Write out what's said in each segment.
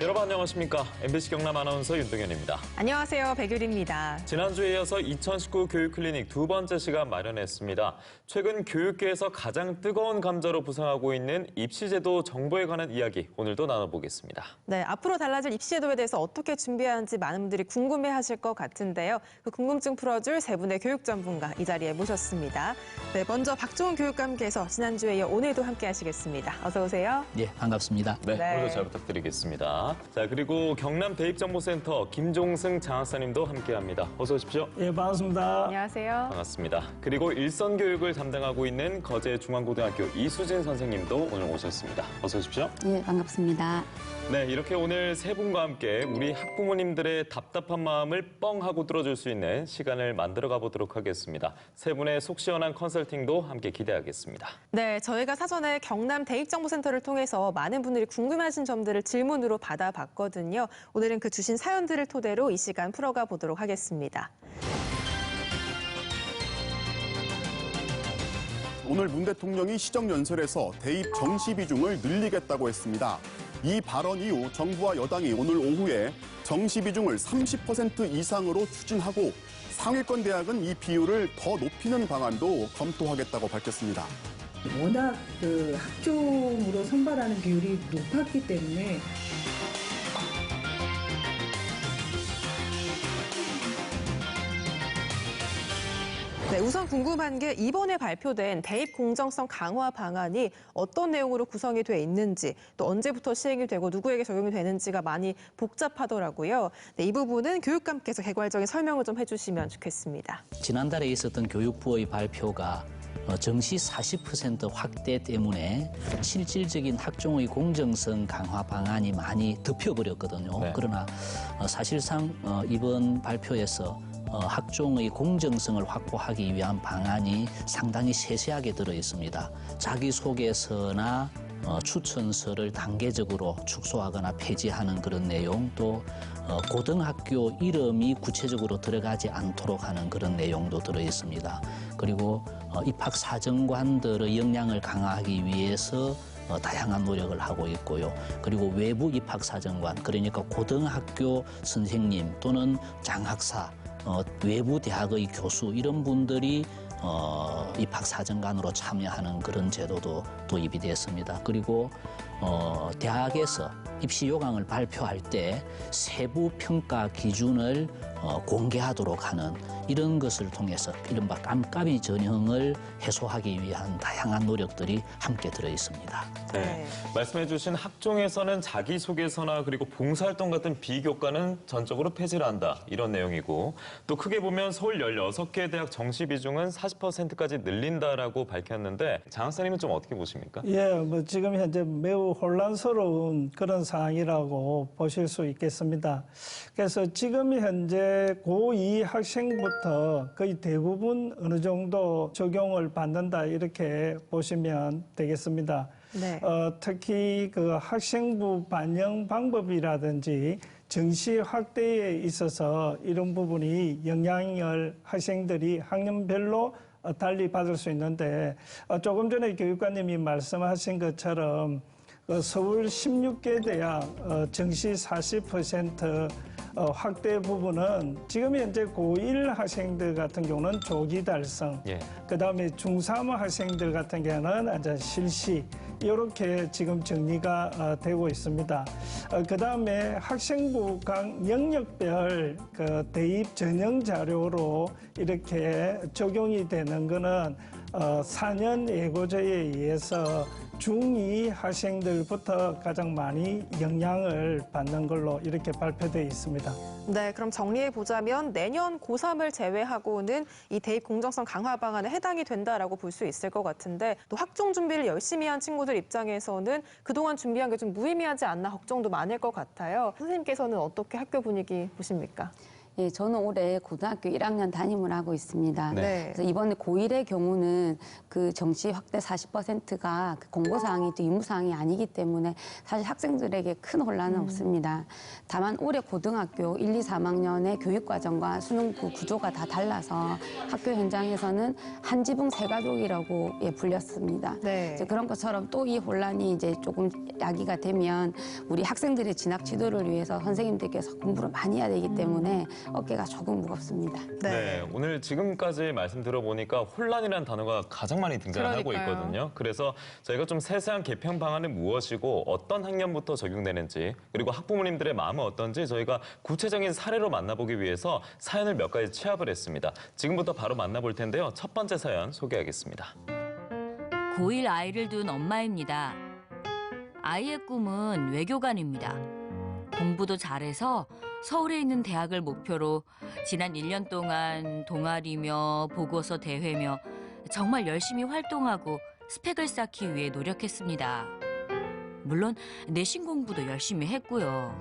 여러분 안녕하십니까? MBC 경남 아나운서 윤동현입니다. 안녕하세요. 백유리입니다. 지난주에 이어서 2019 교육클리닉 두 번째 시간 마련했습니다. 최근 교육계에서 가장 뜨거운 감자로 부상하고 있는 입시제도 정보에 관한 이야기 오늘도 나눠보겠습니다. 네, 앞으로 달라질 입시제도에 대해서 어떻게 준비해야 하는지 많은 분들이 궁금해하실 것 같은데요. 그 궁금증 풀어줄 세 분의 교육 전문가 이 자리에 모셨습니다. 네, 먼저 박종훈 교육감께서 지난주에 이어 오늘도 함께하시겠습니다. 어서 오세요. 예, 반갑습니다. 네, 네. 오늘도 잘 부탁드리겠습니다. 자, 그리고 경남 대입정보센터 김종승 장학사님도 함께합니다. 어서 오십시오. 예, 반갑습니다. 안녕하세요. 반갑습니다. 그리고 일선교육을 담당하고 있는 거제중앙고등학교 이수진 선생님도 오늘 오셨습니다. 어서 오십시오. 예, 반갑습니다. 네, 이렇게 오늘 세 분과 함께 우리 학부모님들의 답답한 마음을 뻥 하고 뚫어줄 수 있는 시간을 만들어가 보도록 하겠습니다. 세 분의 속 시원한 컨설팅도 함께 기대하겠습니다. 네, 저희가 사전에 경남 대입정보센터를 통해서 많은 분들이 궁금하신 점들을 질문으로 받아봤거든요. 오늘은 그 주신 사연들을 토대로 이 시간 풀어가 보도록 하겠습니다. 오늘 문 대통령이 시정연설에서 대입 정시 비중을 늘리겠다고 했습니다. 이 발언 이후 정부와 여당이 오늘 오후에 정시 비중을 30% 이상으로 추진하고 상위권 대학은 이 비율을 더 높이는 방안도 검토하겠다고 밝혔습니다. 워낙 학종으로 선발하는 비율이 높았기 때문에 네, 우선 궁금한 게 이번에 발표된 대입 공정성 강화 방안이 어떤 내용으로 구성이 돼 있는지, 또 언제부터 시행이 되고 누구에게 적용이 되는지가 많이 복잡하더라고요. 네, 이 부분은 교육감께서 개괄적인 설명을 좀 해주시면 좋겠습니다. 지난달에 있었던 교육부의 발표가 정시 40% 확대 때문에 실질적인 학종의 공정성 강화 방안이 많이 덮여버렸거든요. 네. 그러나 사실상 이번 발표에서 학종의 공정성을 확보하기 위한 방안이 상당히 세세하게 들어 있습니다. 자기소개서나 추천서를 단계적으로 축소하거나 폐지하는 그런 내용, 또 고등학교 이름이 구체적으로 들어가지 않도록 하는 그런 내용도 들어 있습니다. 그리고 입학사정관들의 역량을 강화하기 위해서 다양한 노력을 하고 있고요. 그리고 외부 입학사정관, 그러니까 고등학교 선생님 또는 장학사, 외부 대학의 교수 이런 분들이 입학사정관으로 참여하는 그런 제도도 도입이 됐습니다. 그리고 대학에서 입시 요강을 발표할 때 세부 평가 기준을 공개하도록 하는 이런 것을 통해서 이른바 깜깜이 전형을 해소하기 위한 다양한 노력들이 함께 들어 있습니다. 네. 말씀해주신 학종에서는 자기소개서나 그리고 봉사활동 같은 비교과는 전적으로 폐지를 한다 이런 내용이고, 또 크게 보면 서울 16개 대학 정시 비중은 40%까지 늘린다라고 밝혔는데 장 학사님은 좀 어떻게 보십니까? 예, 지금 현재 매우 혼란스러운 그런 상황이라고 보실 수 있겠습니다. 그래서 지금 현재 고2 학생부터 거의 대부분 어느 정도 적용을 받는다 이렇게 보시면 되겠습니다. 네. 특히 그 학생부 반영 방법이라든지 정시 확대에 있어서 이런 부분이 영향을 학생들이 학년별로 달리 받을 수 있는데, 조금 전에 교육관님이 말씀하신 것처럼 서울 16개 대학 정시 40% 확대 부분은 지금 현재 고1 학생들 같은 경우는 조기 달성, 예. 그다음에 중3 학생들 같은 경우는 이제 실시 이렇게 지금 정리가 되고 있습니다. 그다음에 학생부 각 영역별 그 대입 전형 자료로 이렇게 적용이 되는 거는 4년 예고제에 의해서 중2 학생들부터 가장 많이 영향을 받는 걸로 이렇게 발표되어 있습니다. 네, 그럼 정리해보자면 내년 고3을 제외하고는 이 대입 공정성 강화 방안에 해당이 된다라고 볼 수 있을 것 같은데, 또 학종 준비를 열심히 한 친구들 입장에서는 그동안 준비한 게 좀 무의미하지 않나 걱정도 많을 것 같아요. 선생님께서는 어떻게 학교 분위기 보십니까? 예, 저는 올해 고등학교 1학년 담임을 하고 있습니다. 네. 그래서 이번에 고1의 경우는 그 정시 확대 40%가 그 공고사항이 또 의무사항이 아니기 때문에 사실 학생들에게 큰 혼란은 없습니다. 다만 올해 고등학교 1, 2, 3학년의 교육과정과 수능 구조가 다 달라서 학교 현장에서는 한 지붕 세 가족이라고 예, 불렸습니다. 네. 이제 그런 것처럼 또 이 혼란이 이제 조금 야기가 되면 우리 학생들의 진학 지도를 위해서 선생님들께서 공부를 많이 해야 되기 때문에 어깨가 조금 무겁습니다. 네, 오늘 지금까지 말씀 들어보니까 혼란이라는 단어가 가장 많이 등장하고 그러니까요. 있거든요. 그래서 저희가 좀 세세한 개편 방안은 무엇이고 어떤 학년부터 적용되는지 그리고 학부모님들의 마음은 어떤지 저희가 구체적인 사례로 만나보기 위해서 사연을 몇 가지 취합을 했습니다. 지금부터 바로 만나볼 텐데요. 첫 번째 사연 소개하겠습니다. 고1 아이를 둔 엄마입니다. 아이의 꿈은 외교관입니다. 공부도 잘해서 서울에 있는 대학을 목표로 지난 1년 동안 동아리며 보고서 대회며 정말 열심히 활동하고 스펙을 쌓기 위해 노력했습니다. 물론 내신 공부도 열심히 했고요.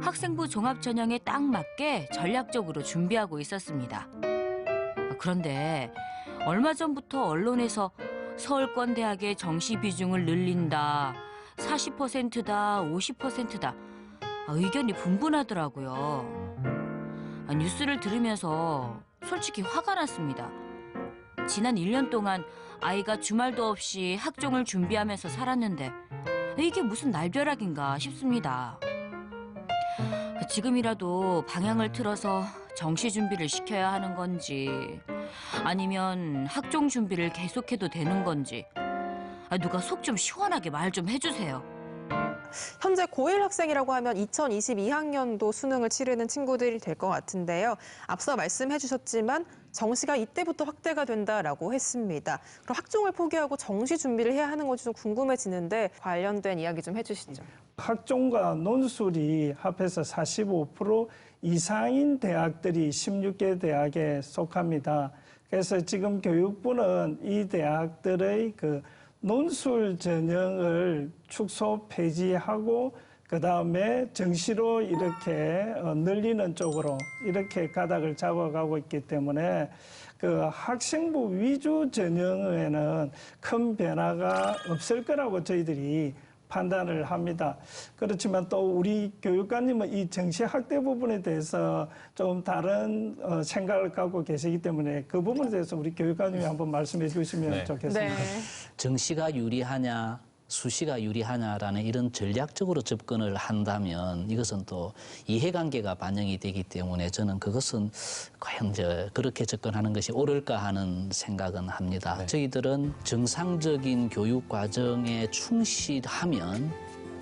학생부 종합전형에 딱 맞게 전략적으로 준비하고 있었습니다. 그런데 얼마 전부터 언론에서 서울권대학의 정시 비중을 늘린다, 40%다, 50%다. 의견이 분분하더라고요. 뉴스를 들으면서 솔직히 화가 났습니다. 지난 1년 동안 아이가 주말도 없이 학종을 준비하면서 살았는데 이게 무슨 날벼락인가 싶습니다. 지금이라도 방향을 틀어서 정시 준비를 시켜야 하는 건지 아니면 학종 준비를 계속해도 되는 건지 누가 속 좀 시원하게 말 좀 해주세요. 현재 고1 학생이라고 하면 2022학년도 수능을 치르는 친구들이 될 것 같은데요. 앞서 말씀해 주셨지만 정시가 이때부터 확대가 된다라고 했습니다. 그럼 학종을 포기하고 정시 준비를 해야 하는 건지 좀 궁금해지는데 관련된 이야기 좀 해주시죠. 학종과 논술이 합해서 45% 이상인 대학들이 16개 대학에 속합니다. 그래서 지금 교육부는 이 대학들의 그 논술 전형을 축소 폐지하고 그다음에 정시로 이렇게 늘리는 쪽으로 이렇게 가닥을 잡아가고 있기 때문에 그 학생부 위주 전형에는 큰 변화가 없을 거라고 저희들이 판단을 합니다. 그렇지만 또 우리 교육관님은 이 정시 확대 부분에 대해서 좀 다른 생각을 갖고 계시기 때문에 그 부분에 대해서 우리 교육관님이 한번 말씀해 주시면 네. 좋겠습니다. 정시가 유리하냐 수시가 유리하냐라는 이런 전략적으로 접근을 한다면 이것은 또 이해관계가 반영이 되기 때문에 저는 그것은 과연 그렇게 접근하는 것이 옳을까 하는 생각은 합니다. 네. 저희들은 정상적인 교육 과정에 충실하면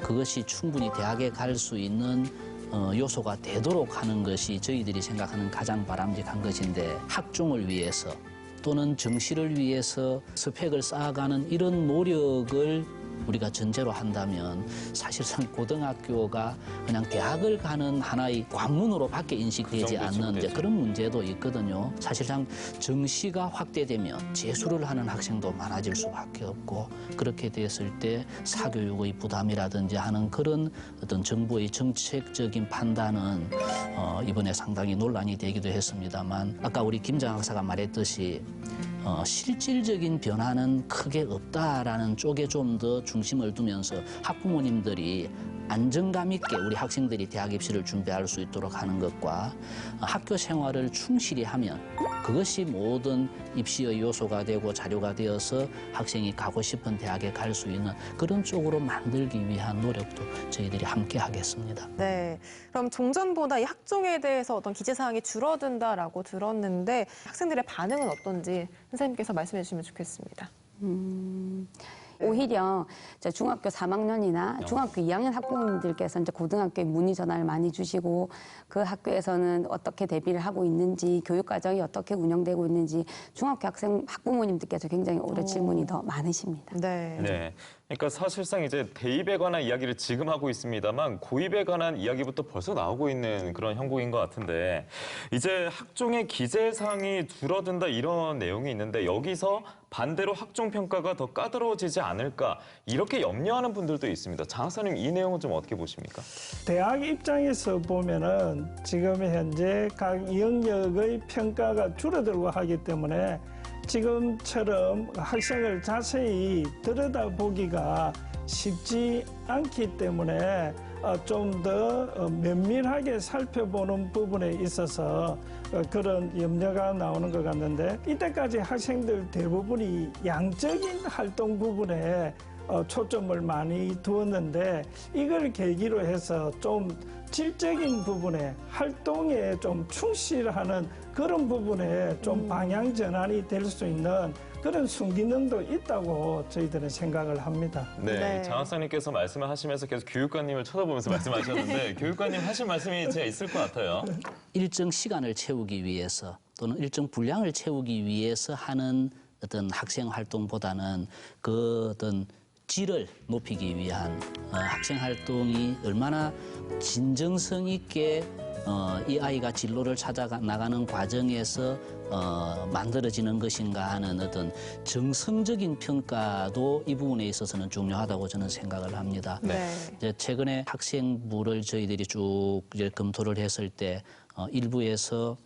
그것이 충분히 대학에 갈 수 있는 요소가 되도록 하는 것이 저희들이 생각하는 가장 바람직한 것인데 학종을 위해서 또는 정시를 위해서 스펙을 쌓아가는 이런 노력을 우리가 전제로 한다면 사실상 고등학교가 그냥 대학을 가는 하나의 관문으로밖에 인식되지 그 정도 않는 되죠. 그런 문제도 있거든요. 사실상 정시가 확대되면 재수를 하는 학생도 많아질 수밖에 없고 그렇게 됐을 때 사교육의 부담이라든지 하는 그런 어떤 정부의 정책적인 판단은 이번에 상당히 논란이 되기도 했습니다만 아까 우리 김장 학사가 말했듯이 실질적인 변화는 크게 없다라는 쪽에 좀 더 중심을 두면서 학부모님들이 안정감 있게 우리 학생들이 대학 입시를 준비할 수 있도록 하는 것과 학교 생활을 충실히 하면 그것이 모든 입시의 요소가 되고 자료가 되어서 학생이 가고 싶은 대학에 갈 수 있는 그런 쪽으로 만들기 위한 노력도 저희들이 함께 하겠습니다. 네, 그럼 종전보다 이 학종에 대해서 어떤 기재사항이 줄어든다라고 들었는데 학생들의 반응은 어떤지 선생님께서 말씀해 주시면 좋겠습니다. 오히려 이제 중학교 3학년이나 중학교 2학년 학부모님들께서 이제 고등학교에 문의 전화를 많이 주시고 그 학교에서는 어떻게 대비를 하고 있는지 교육 과정이 어떻게 운영되고 있는지 중학교 학부모님들께서 굉장히 오래 질문이 더 많으십니다. 네. 네. 그러니까 사실상 이제 대입에 관한 이야기를 지금 하고 있습니다만 고입에 관한 이야기부터 벌써 나오고 있는 그런 형국인 것 같은데 이제 학종의 기재 사항이 줄어든다 이런 내용이 있는데 여기서 반대로 학종 평가가 더 까다로워지지 않을까 이렇게 염려하는 분들도 있습니다. 장 학사님 이 내용은 좀 어떻게 보십니까? 대학 입장에서 보면은 지금 현재 각 영역의 평가가 줄어들고 하기 때문에 지금처럼 학생을 자세히 들여다보기가 쉽지 않기 때문에 좀 더 면밀하게 살펴보는 부분에 있어서 그런 염려가 나오는 것 같는데 이때까지 학생들 대부분이 양적인 활동 부분에 초점을 많이 두었는데 이걸 계기로 해서 좀 질적인 부분에 활동에 좀 충실하는 그런 부분에 좀 방향 전환이 될 수 있는 그런 순기능도 있다고 저희들은 생각을 합니다. 네, 장 학사님께서 말씀을 하시면서 계속 교육관님을 쳐다보면서 말씀하셨는데 교육관님 하실 말씀이 제가 있을 것 같아요. 일정 시간을 채우기 위해서 또는 일정 분량을 채우기 위해서 하는 어떤 학생 활동보다는 그 어떤 질을 높이기 위한 학생 활동이 얼마나 진정성 있게 이 아이가 진로를 찾아 나가는 과정에서 만들어지는 것인가 하는 어떤 정성적인 평가도 이 부분에 있어서는 중요하다고 저는 생각을 합니다. 네. 이제 최근에 학생부를 저희들이 쭉 이제 검토를 했을 때 일부에서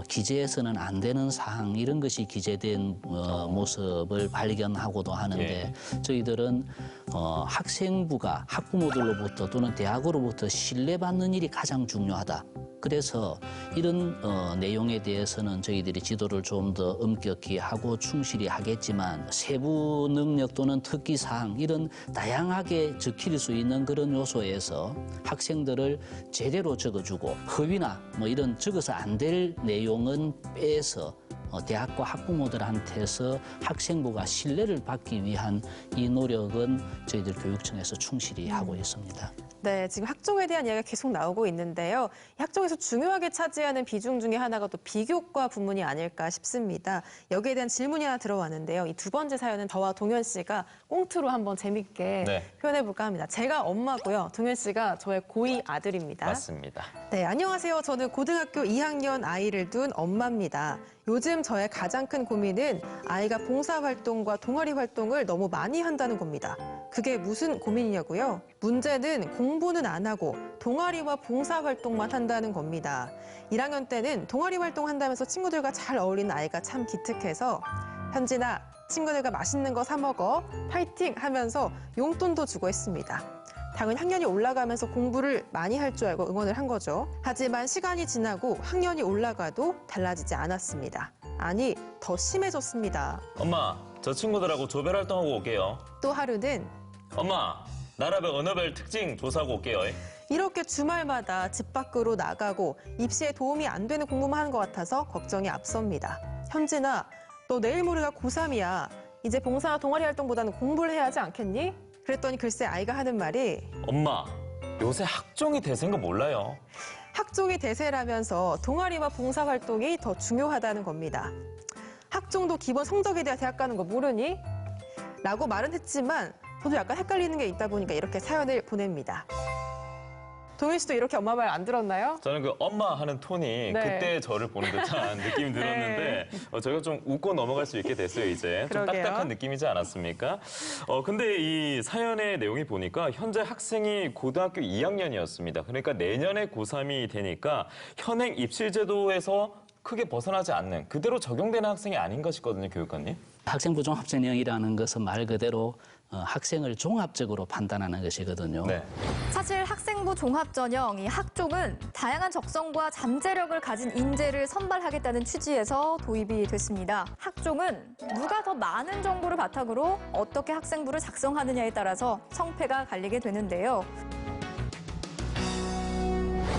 기재해서는 안 되는 사항 이런 것이 기재된 모습을 발견하고도 하는데 저희들은 학생부가 학부모들로부터 또는 대학으로부터 신뢰받는 일이 가장 중요하다. 그래서 이런 내용에 대해서는 저희들이 지도를 좀 더 엄격히 하고 충실히 하겠지만 세부 능력 또는 특기 사항 이런 다양하게 적힐 수 있는 그런 요소에서 학생들을 제대로 적어주고 허위나 뭐 이런 적어서 안 될 내용은 빼서 대학과 학부모들한테서 학생부가 신뢰를 받기 위한 이 노력은 저희들 교육청에서 충실히 하고 있습니다. 네, 지금 학종에 대한 이야기가 계속 나오고 있는데요. 이 학종에서 중요하게 차지하는 비중 중에 하나가 또 비교과 부문이 아닐까 싶습니다. 여기에 대한 질문이 하나 들어왔는데요. 이 두 번째 사연은 저와 동현 씨가 꽁트로 한번 재밌게 표현해볼까 합니다. 제가 엄마고요. 동현 씨가 저의 고2 아들입니다. 맞습니다. 네, 안녕하세요. 저는 고등학교 2학년 아이를 둔 엄마입니다. 요즘 저의 가장 큰 고민은 아이가 봉사활동과 동아리 활동을 너무 많이 한다는 겁니다. 그게 무슨 고민이냐고요? 문제는 공부는 안 하고 동아리와 봉사활동만 한다는 겁니다. 1학년 때는 동아리 활동한다면서 친구들과 잘 어울리는 아이가 참 기특해서 현진아, 친구들과 맛있는 거 사 먹어, 파이팅 하면서 용돈도 주고 했습니다. 당연히 학년이 올라가면서 공부를 많이 할 줄 알고 응원을 한 거죠. 하지만 시간이 지나고 학년이 올라가도 달라지지 않았습니다. 아니, 더 심해졌습니다. 엄마, 저 친구들하고 조별 활동하고 올게요. 또 하루는 엄마, 나라별 언어별 특징 조사하고 올게요. 이렇게 주말마다 집 밖으로 나가고 입시에 도움이 안 되는 공부만 하는 것 같아서 걱정이 앞섭니다. 현진아, 너 내일 모레가 고3이야. 이제 봉사나 동아리 활동보다는 공부를 해야 하지 않겠니? 그랬더니 글쎄 아이가 하는 말이 엄마, 요새 학종이 대세인 거 몰라요. 학종이 대세라면서 동아리와 봉사활동이 더 중요하다는 겁니다. 학종도 기본 성적에 대해 대학 가는 거 모르니? 라고 말은 했지만 저도 약간 헷갈리는 게 있다 보니까 이렇게 사연을 보냅니다. 동현 씨도 이렇게 엄마 말 안 들었나요? 저는 그 엄마 하는 톤이 그때 저를 보는 듯한 느낌이 들었는데 저희가 좀 웃고 넘어갈 수 있게 됐어요, 이제. 좀 그러게요. 딱딱한 느낌이지 않았습니까? 근데 이 사연의 내용이 보니까 현재 학생이 고등학교 2학년이었습니다. 그러니까 내년에 고3이 되니까 현행 입시제도에서 크게 벗어나지 않는 그대로 적용되는 학생이 아닌가 싶거든요, 교육관님. 학생부 종합전형이라는 것은 말 그대로 학생을 종합적으로 판단하는 것이거든요. 네. 사실 학생부 종합전형, 이 학종은 다양한 적성과 잠재력을 가진 인재를 선발하겠다는 취지에서 도입이 됐습니다. 학종은 누가 더 많은 정보를 바탕으로 어떻게 학생부를 작성하느냐에 따라서 성패가 갈리게 되는데요.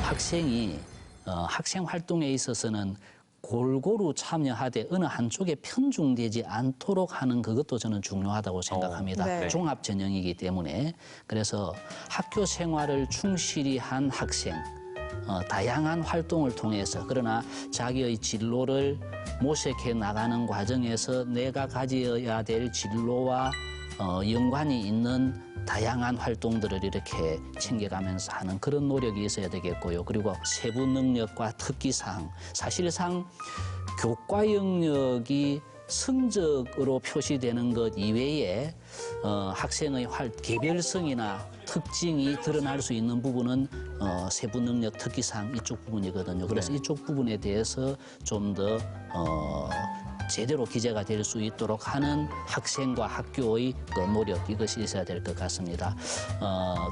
학생이 학생 활동에 있어서는 골고루 참여하되 어느 한쪽에 편중되지 않도록 하는 그것도 저는 중요하다고 생각합니다. 네. 종합 전형이기 때문에 그래서 학교 생활을 충실히 한 학생, 다양한 활동을 통해서 그러나 자기의 진로를 모색해 나가는 과정에서 내가 가져야 될 진로와 연관이 있는 다양한 활동들을 이렇게 챙겨가면서 하는 그런 노력이 있어야 되겠고요. 그리고 세부 능력과 특기사항, 사실상 교과 영역이 성적으로 표시되는 것 이외에 학생의 개별성이나 특징이 드러날 수 있는 부분은 세부 능력 특기사항 이쪽 부분이거든요. 그래서 이쪽 부분에 대해서 좀 더 제대로 기재가 될 수 있도록 하는 학생과 학교의 그 노력 이것이 있어야 될 것 같습니다.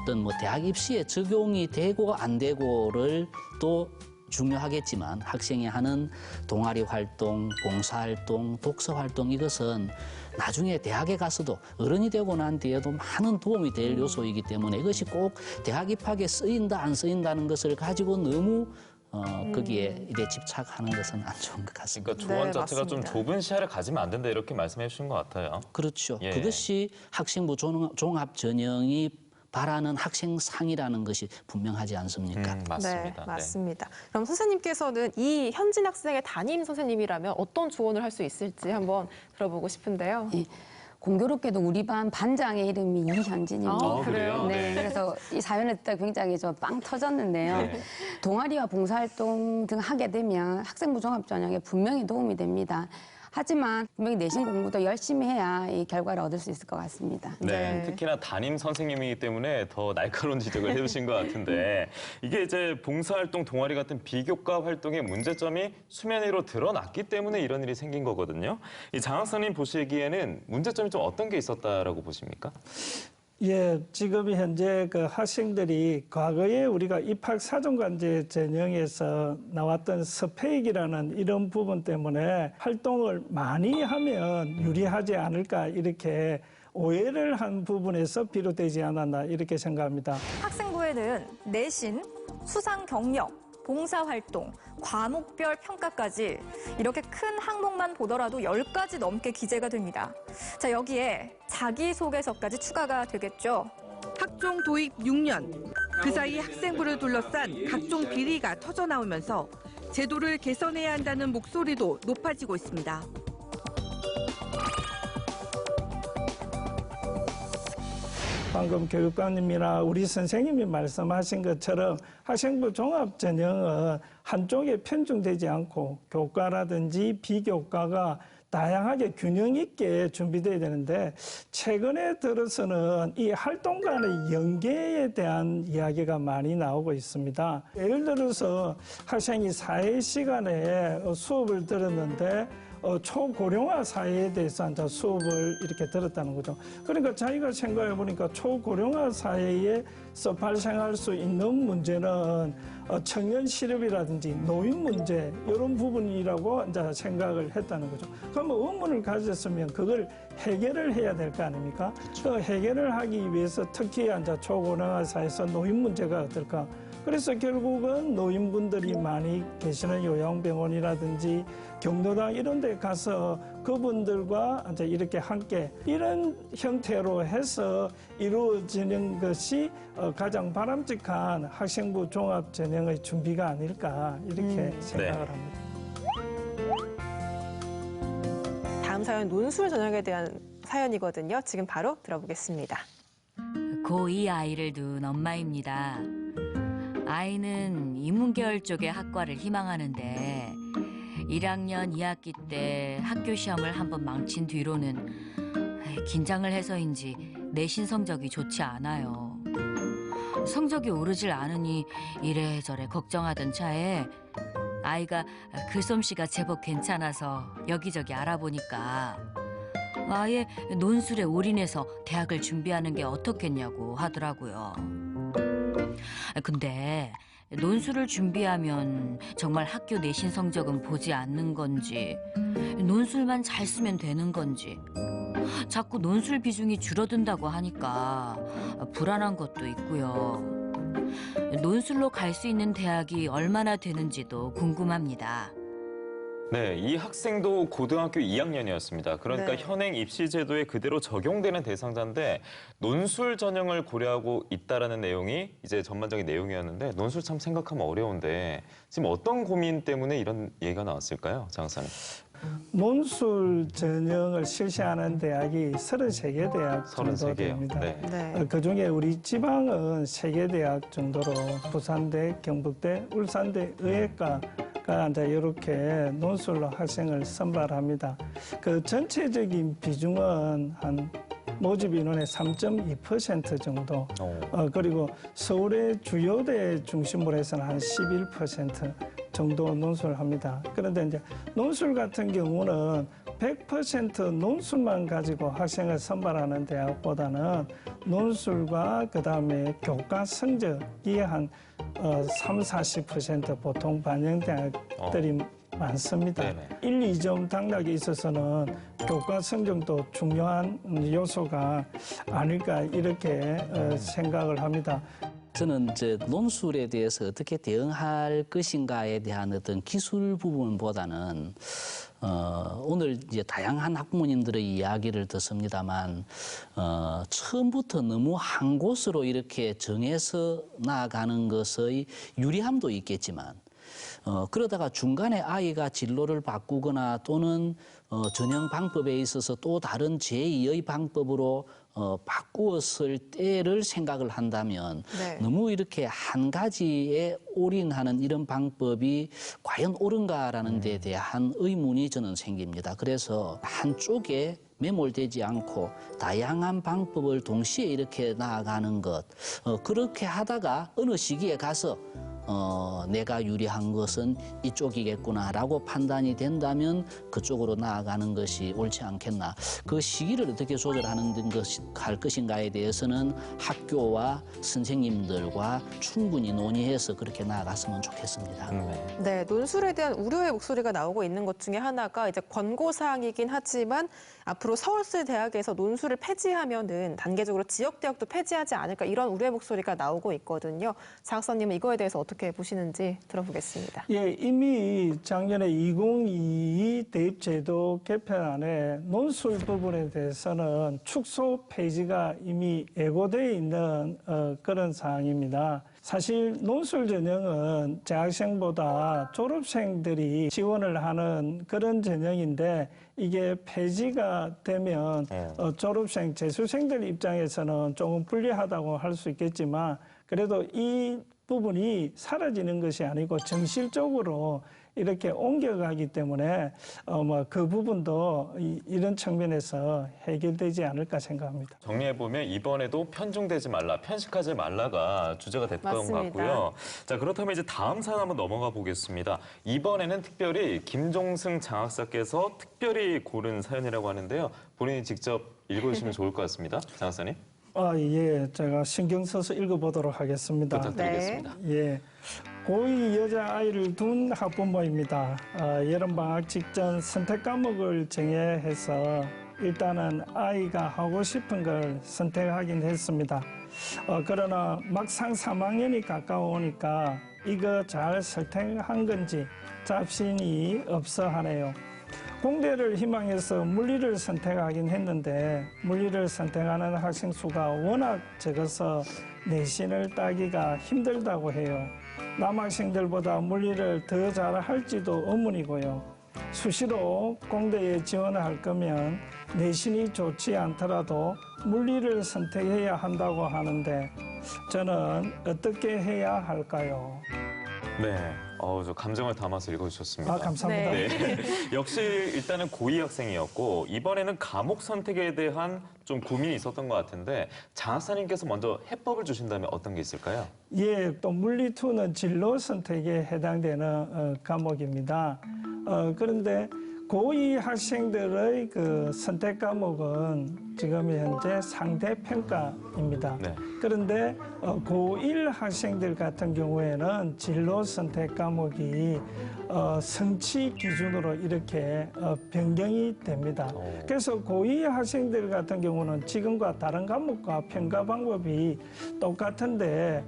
어떤 뭐 대학 입시에 적용이 되고 안 되고를 또 중요하겠지만 학생이 하는 동아리 활동, 봉사 활동, 독서 활동 이것은 나중에 대학에 가서도 어른이 되고 난 뒤에도 많은 도움이 될 요소이기 때문에 이것이 꼭 대학 입학에 쓰인다 안 쓰인다는 것을 가지고 너무 거기에 이래 집착하는 것은 안 좋은 것 같습니다. 그러니까 조언 네, 자체가 맞습니다. 좀 좁은 시야를 가지면 안 된다 이렇게 말씀해 주신 것 같아요. 그렇죠. 예. 그것이 학생부 종합 전형이 바라는 학생상이라는 것이 분명하지 않습니까? 맞습니다. 네, 맞습니다. 그럼 선생님께서는 이 현진 학생의 담임 선생님이라면 어떤 조언을 할 수 있을지 한번 들어보고 싶은데요. 예. 공교롭게도 우리 반 반장의 이름이 이현진입니다. 아, 그래요? 네, 그래서 이 사연을 듣다 굉장히 좀 빵 터졌는데요. 네. 동아리와 봉사활동 등 하게 되면 학생부 종합전형에 분명히 도움이 됩니다. 하지만 분명히 내신 공부도 열심히 해야 이 결과를 얻을 수 있을 것 같습니다. 네, 특히나 담임 선생님이기 때문에 더 날카로운 지적을 해주신 것 같은데 이게 이제 봉사활동, 동아리 같은 비교과 활동의 문제점이 수면 위로 드러났기 때문에 이런 일이 생긴 거거든요. 이 장 학생님 보시기에는 문제점이 좀 어떤 게 있었다라고 보십니까? 예, 지금 현재 그 학생들이 과거에 우리가 입학 사정관제 전형에서 나왔던 스펙이라는 이런 부분 때문에 활동을 많이 하면 유리하지 않을까 이렇게 오해를 한 부분에서 비롯되지 않았나 이렇게 생각합니다. 학생부에는 내신, 수상 경력, 봉사활동, 과목별 평가까지 이렇게 큰 항목만 보더라도 10가지 넘게 기재가 됩니다. 자, 여기에 자기소개서까지 추가가 되겠죠. 학종 도입 6년, 그 사이 학생부를 둘러싼 각종 비리가 터져나오면서 제도를 개선해야 한다는 목소리도 높아지고 있습니다. 방금 교육감님이나 우리 선생님이 말씀하신 것처럼 학생부 종합 전형은 한쪽에 편중되지 않고 교과라든지 비교과가 다양하게 균형 있게 준비돼야 되는데 최근에 들어서는 이 활동 간의 연계에 대한 이야기가 많이 나오고 있습니다. 예를 들어서 학생이 사회 시간에 수업을 들었는데 초고령화 사회에 대해서 이제 수업을 이렇게 들었다는 거죠. 그러니까 자기가 생각해 보니까 초고령화 사회에서 발생할 수 있는 문제는 청년 실업이라든지 노인 문제 이런 부분이라고 이제 생각을 했다는 거죠. 그러면 의문을 가졌으면 그걸 해결을 해야 될 거 아닙니까? 그 해결을 하기 위해서 특히 이제 초고령화 사회에서 노인 문제가 어떨까? 그래서 결국은 노인분들이 많이 계시는 요양병원이라든지 경로당 이런 데 가서 그분들과 이제 이렇게 함께 이런 형태로 해서 이루어지는 것이 가장 바람직한 학생부 종합 전형의 준비가 아닐까 이렇게 생각을 합니다. 다음 사연 논술 전형에 대한 사연이거든요. 지금 바로 들어보겠습니다. 고2 아이를 둔 엄마입니다. 아이는 인문계열 쪽의 학과를 희망하는데 1학년 2학기 때 학교 시험을 한번 망친 뒤로는 긴장을 해서인지 내신 성적이 좋지 않아요. 성적이 오르질 않으니 이래저래 걱정하던 차에 아이가 글솜씨가 제법 괜찮아서 여기저기 알아보니까 아예 논술에 올인해서 대학을 준비하는 게 어떻겠냐고 하더라고요. 근데 논술을 준비하면 정말 학교 내신 성적은 보지 않는 건지 논술만 잘 쓰면 되는 건지 자꾸 논술 비중이 줄어든다고 하니까 불안한 것도 있고요. 논술로 갈 수 있는 대학이 얼마나 되는지도 궁금합니다. 네, 이 학생도 고등학교 2학년이었습니다. 그러니까 네. 현행 입시 제도에 그대로 적용되는 대상자인데 논술 전형을 고려하고 있다라는 내용이 이제 전반적인 내용이었는데 논술 참 생각하면 어려운데 지금 어떤 고민 때문에 이런 얘기가 나왔을까요, 장 학생? 논술 전형을 실시하는 대학이 33개 대학 정도 33개요. 됩니다. 네. 네. 그중에 우리 지방은 3개 대학 정도로 부산대, 경북대, 울산대 의예과가 이제 이렇게 논술로 학생을 선발합니다. 그 전체적인 비중은 한 모집 인원의 3.2% 정도. 그리고 서울의 주요대 중심으로 해서는 한 11% 정도 논술을 합니다. 그런데 이제 논술 같은 경우는 100% 논술만 가지고 학생을 선발하는 대학보다는 논술과 그다음에 교과 성적이 한 30-40% 보통 반영 대학들이 많습니다. 네네. 1, 2점 당락에 있어서는 교과 성적도 중요한 요소가 아닐까 이렇게 생각을 합니다. 저는 이제 논술에 대해서 어떻게 대응할 것인가에 대한 어떤 기술 부분보다는 오늘 이제 다양한 학부모님들의 이야기를 듣습니다만 처음부터 너무 한 곳으로 이렇게 정해서 나아가는 것의 유리함도 있겠지만 그러다가 중간에 아이가 진로를 바꾸거나 또는 전형 방법에 있어서 또 다른 제2의 방법으로 바꾸었을 때를 생각을 한다면 네. 너무 이렇게 한 가지에 올인하는 이런 방법이 과연 옳은가라는 데 대한 의문이 저는 생깁니다. 그래서 한쪽에 매몰되지 않고 다양한 방법을 동시에 이렇게 나아가는 것, 그렇게 하다가 어느 시기에 가서 내가 유리한 것은 이쪽이겠구나라고 판단이 된다면 그쪽으로 나아가는 것이 옳지 않겠나. 그 시기를 어떻게 조절하는 할 것인가에 대해서는 학교와 선생님들과 충분히 논의해서 그렇게 나아갔으면 좋겠습니다. 네, 논술에 대한 우려의 목소리가 나오고 있는 것 중에 하나가 이제 권고사항이긴 하지만 앞으로 서울시 대학에서 논술을 폐지하면은 단계적으로 지역 대학도 폐지하지 않을까 이런 우려의 목소리가 나오고 있거든요. 장 박사님은 이거에 대해서 어떻게 보시는지 들어보겠습니다. 예, 이미 작년에 2022 대입제도 개편안에 논술 부분에 대해서는 축소 폐지가 이미 예고되어 있는 그런 사항입니다. 사실 논술 전형은 재학생보다 졸업생들이 지원을 하는 그런 전형인데 이게 폐지가 되면 졸업생, 재수생들 입장에서는 조금 불리하다고 할 수 있겠지만 그래도 이 부분이 사라지는 것이 아니고 정실적으로 이렇게 옮겨가기 때문에 그 부분도 이런 측면에서 해결되지 않을까 생각합니다. 정리해보면 이번에도 편중되지 말라, 편식하지 말라가 주제가 됐던 것 맞습니다. 같고요. 자, 그렇다면 이제 다음 사안 한번 넘어가 보겠습니다. 이번에는 특별히 김종승 장학사께서 특별히 고른 사연이라고 하는데요. 본인이 직접 읽어주시면 좋을 것 같습니다. 장 학사님. 예, 제가 신경 써서 읽어보도록 하겠습니다. 부탁드리겠습니다. 예, 고2 여자아이를 둔 학부모입니다. 여름방학 직전 선택 과목을 정해서 일단은 아이가 하고 싶은 걸 선택하긴 했습니다. 그러나 막상 3학년이 가까우니까 이거 잘 선택한 건지 잡신이 없어 하네요. 공대를 희망해서 물리를 선택하긴 했는데 물리를 선택하는 학생 수가 워낙 적어서 내신을 따기가 힘들다고 해요. 남학생들보다 물리를 더 잘할지도 의문이고요. 수시로 공대에 지원할 거면 내신이 좋지 않더라도 물리를 선택해야 한다고 하는데 저는 어떻게 해야 할까요? 네, 저 감정을 담아서 읽어주셨습니다. 감사합니다. 네. 역시 일단은 고2 학생이었고 이번에는 과목 선택에 대한 좀 고민이 있었던 것 같은데 장 학사님께서 먼저 해법을 주신다면 어떤 게 있을까요? 예, 또 물리2는 진로 선택에 해당되는 과목입니다. 그런데 고2 학생들의 그 선택 과목은 지금 현재 상대평가입니다. 네. 그런데 고1 학생들 같은 경우에는 진로 선택 과목이 성취 기준으로 이렇게 변경이 됩니다. 그래서 고2 학생들 같은 경우는 지금과 다른 과목과 평가 방법이 똑같은데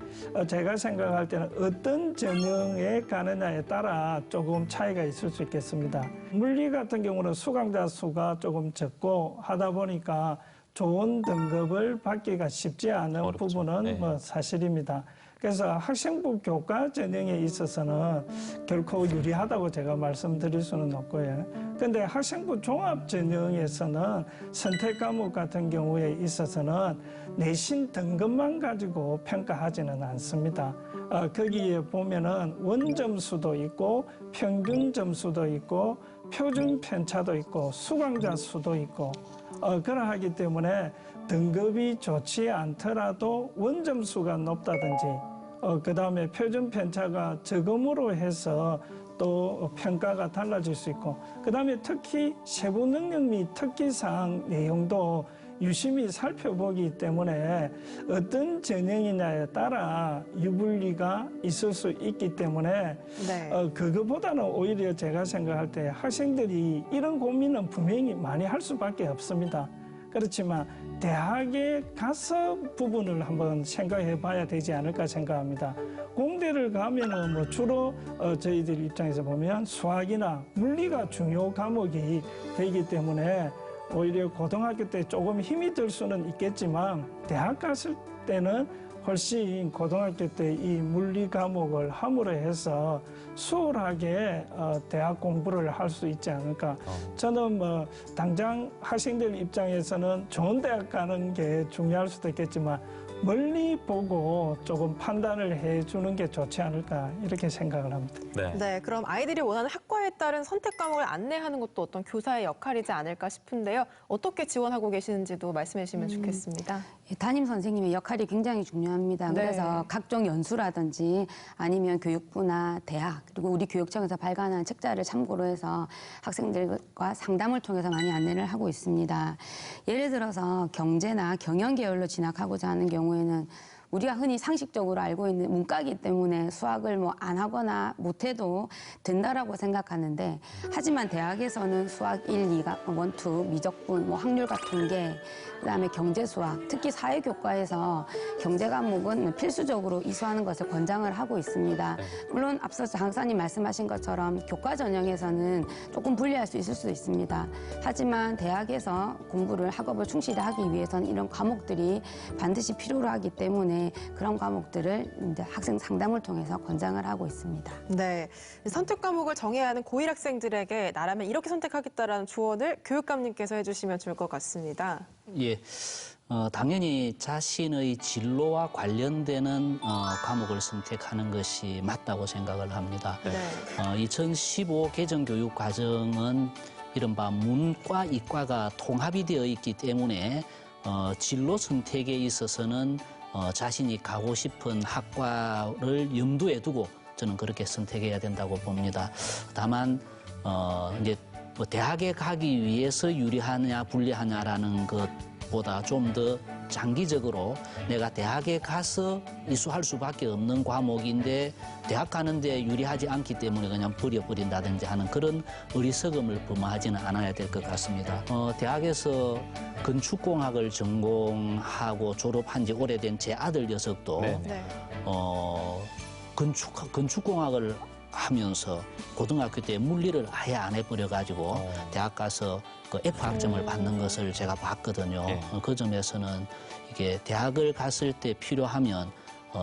제가 생각할 때는 어떤 전형에 가느냐에 따라 조금 차이가 있을 수 있겠습니다. 물리 같은 경우는 수강자 수가 조금 적고 하다 보니까 좋은 등급을 받기가 쉽지 않은 어렵죠. 부분은 네. 뭐 사실입니다. 그래서 학생부 교과 전형에 있어서는 결코 유리하다고 제가 말씀드릴 수는 없고요. 그런데 학생부 종합 전형에서는 선택 과목 같은 경우에 있어서는 내신 등급만 가지고 평가하지는 않습니다. 거기에 보면은 원점수도 있고 평균 점수도 있고 표준 편차도 있고 수강자 수도 있고 그러하기 때문에 등급이 좋지 않더라도 원점수가 높다든지 그다음에 표준 편차가 적음으로 해서 또 평가가 달라질 수 있고 그다음에 특히 세부 능력 및 특기사항 내용도 유심히 살펴보기 때문에 어떤 전형이냐에 따라 유불리가 있을 수 있기 때문에 네. 그거보다는 오히려 제가 생각할 때 학생들이 이런 고민은 분명히 많이 할 수밖에 없습니다. 그렇지만 대학에 가서 부분을 한번 생각해 봐야 되지 않을까 생각합니다. 공대를 가면은 뭐 주로 저희들 입장에서 보면 수학이나 물리가 중요 과목이 되기 때문에 오히려 고등학교 때 조금 힘이 들 수는 있겠지만 대학 갔을 때는 훨씬 고등학교 때 이 물리 과목을 함으로 해서 수월하게 대학 공부를 할 수 있지 않을까. 저는 뭐 당장 학생들 입장에서는 좋은 대학 가는 게 중요할 수도 있겠지만 멀리 보고 조금 판단을 해주는 게 좋지 않을까 이렇게 생각을 합니다. 네. 네, 그럼 아이들이 원하는 학과에 따른 선택 과목을 안내하는 것도 어떤 교사의 역할이지 않을까 싶은데요. 어떻게 지원하고 계시는지도 말씀해 주시면 좋겠습니다. 담임 선생님의 역할이 굉장히 중요합니다. 네. 그래서 각종 연수라든지 아니면 교육부나 대학 그리고 우리 교육청에서 발간한 책자를 참고로 해서 학생들과 상담을 통해서 많이 안내를 하고 있습니다. 예를 들어서 경제나 경영 계열로 진학하고자 하는 경우에는 우리가 흔히 상식적으로 알고 있는 문과이기 때문에 수학을 뭐 안 하거나 못해도 된다라고 생각하는데 하지만 대학에서는 수학 1, 2가 1, 2, 미적분, 뭐 확률 같은 게 그다음에 경제 수학, 특히 사회교과에서 경제 과목은 필수적으로 이수하는 것을 권장을 하고 있습니다. 물론 앞서 장 강사님 말씀하신 것처럼 교과 전형에서는 조금 불리할 수 있을 수도 있습니다. 하지만 대학에서 공부를 학업을 충실히 하기 위해서는 이런 과목들이 반드시 필요로 하기 때문에 그런 과목들을 이제 학생 상담을 통해서 권장을 하고 있습니다. 네, 선택 과목을 정해야 하는 고1 학생들에게 나라면 이렇게 선택하겠다라는 조언을 교육감님께서 해주시면 좋을 것 같습니다. 예, 당연히 자신의 진로와 관련되는 과목을 선택하는 것이 맞다고 생각을 합니다. 네. 2015 개정교육 과정은 이른바 문과, 이과가 통합이 되어 있기 때문에 진로 선택에 있어서는 자신이 가고 싶은 학과를 염두에 두고 저는 그렇게 선택해야 된다고 봅니다. 다만 이제 뭐 대학에 가기 위해서 유리하냐 불리하냐라는 것보다 좀 더 장기적으로 내가 대학에 가서 이수할 수밖에 없는 과목인데 대학 가는데 유리하지 않기 때문에 그냥 버려버린다든지 하는 그런 어리석음을 범하지는 않아야 될 것 같습니다. 대학에서 건축공학을 전공하고 졸업한 지 오래된 제 아들 녀석도 네. 네. 건축공학을 하면서 고등학교 때 물리를 아예 안 해버려가지고 대학 가서 그 F 학점을 받는 것을 제가 봤거든요. 네. 그 점에서는 이게 대학을 갔을 때 필요하면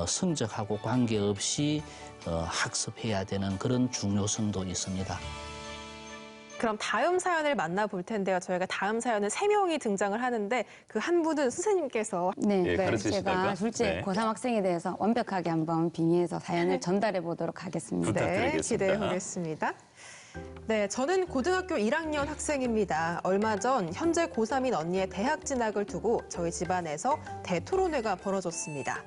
성적하고 관계없이 학습해야 되는 그런 중요성도 있습니다. 그럼 다음 사연을 만나볼 텐데요. 저희가 다음 사연은 3명이 등장을 하는데 그 한 분은 선생님께서 네, 가르치시다가? 제가 둘째 네. 고3 학생에 대해서 완벽하게 한번 빙의해서 사연을 전달해 보도록 하겠습니다. 부탁드리겠습니다. 기대해 보겠습니다. 네, 저는 고등학교 1학년 학생입니다. 얼마 전 현재 고3인 언니의 대학 진학을 두고 저희 집안에서 대토론회가 벌어졌습니다.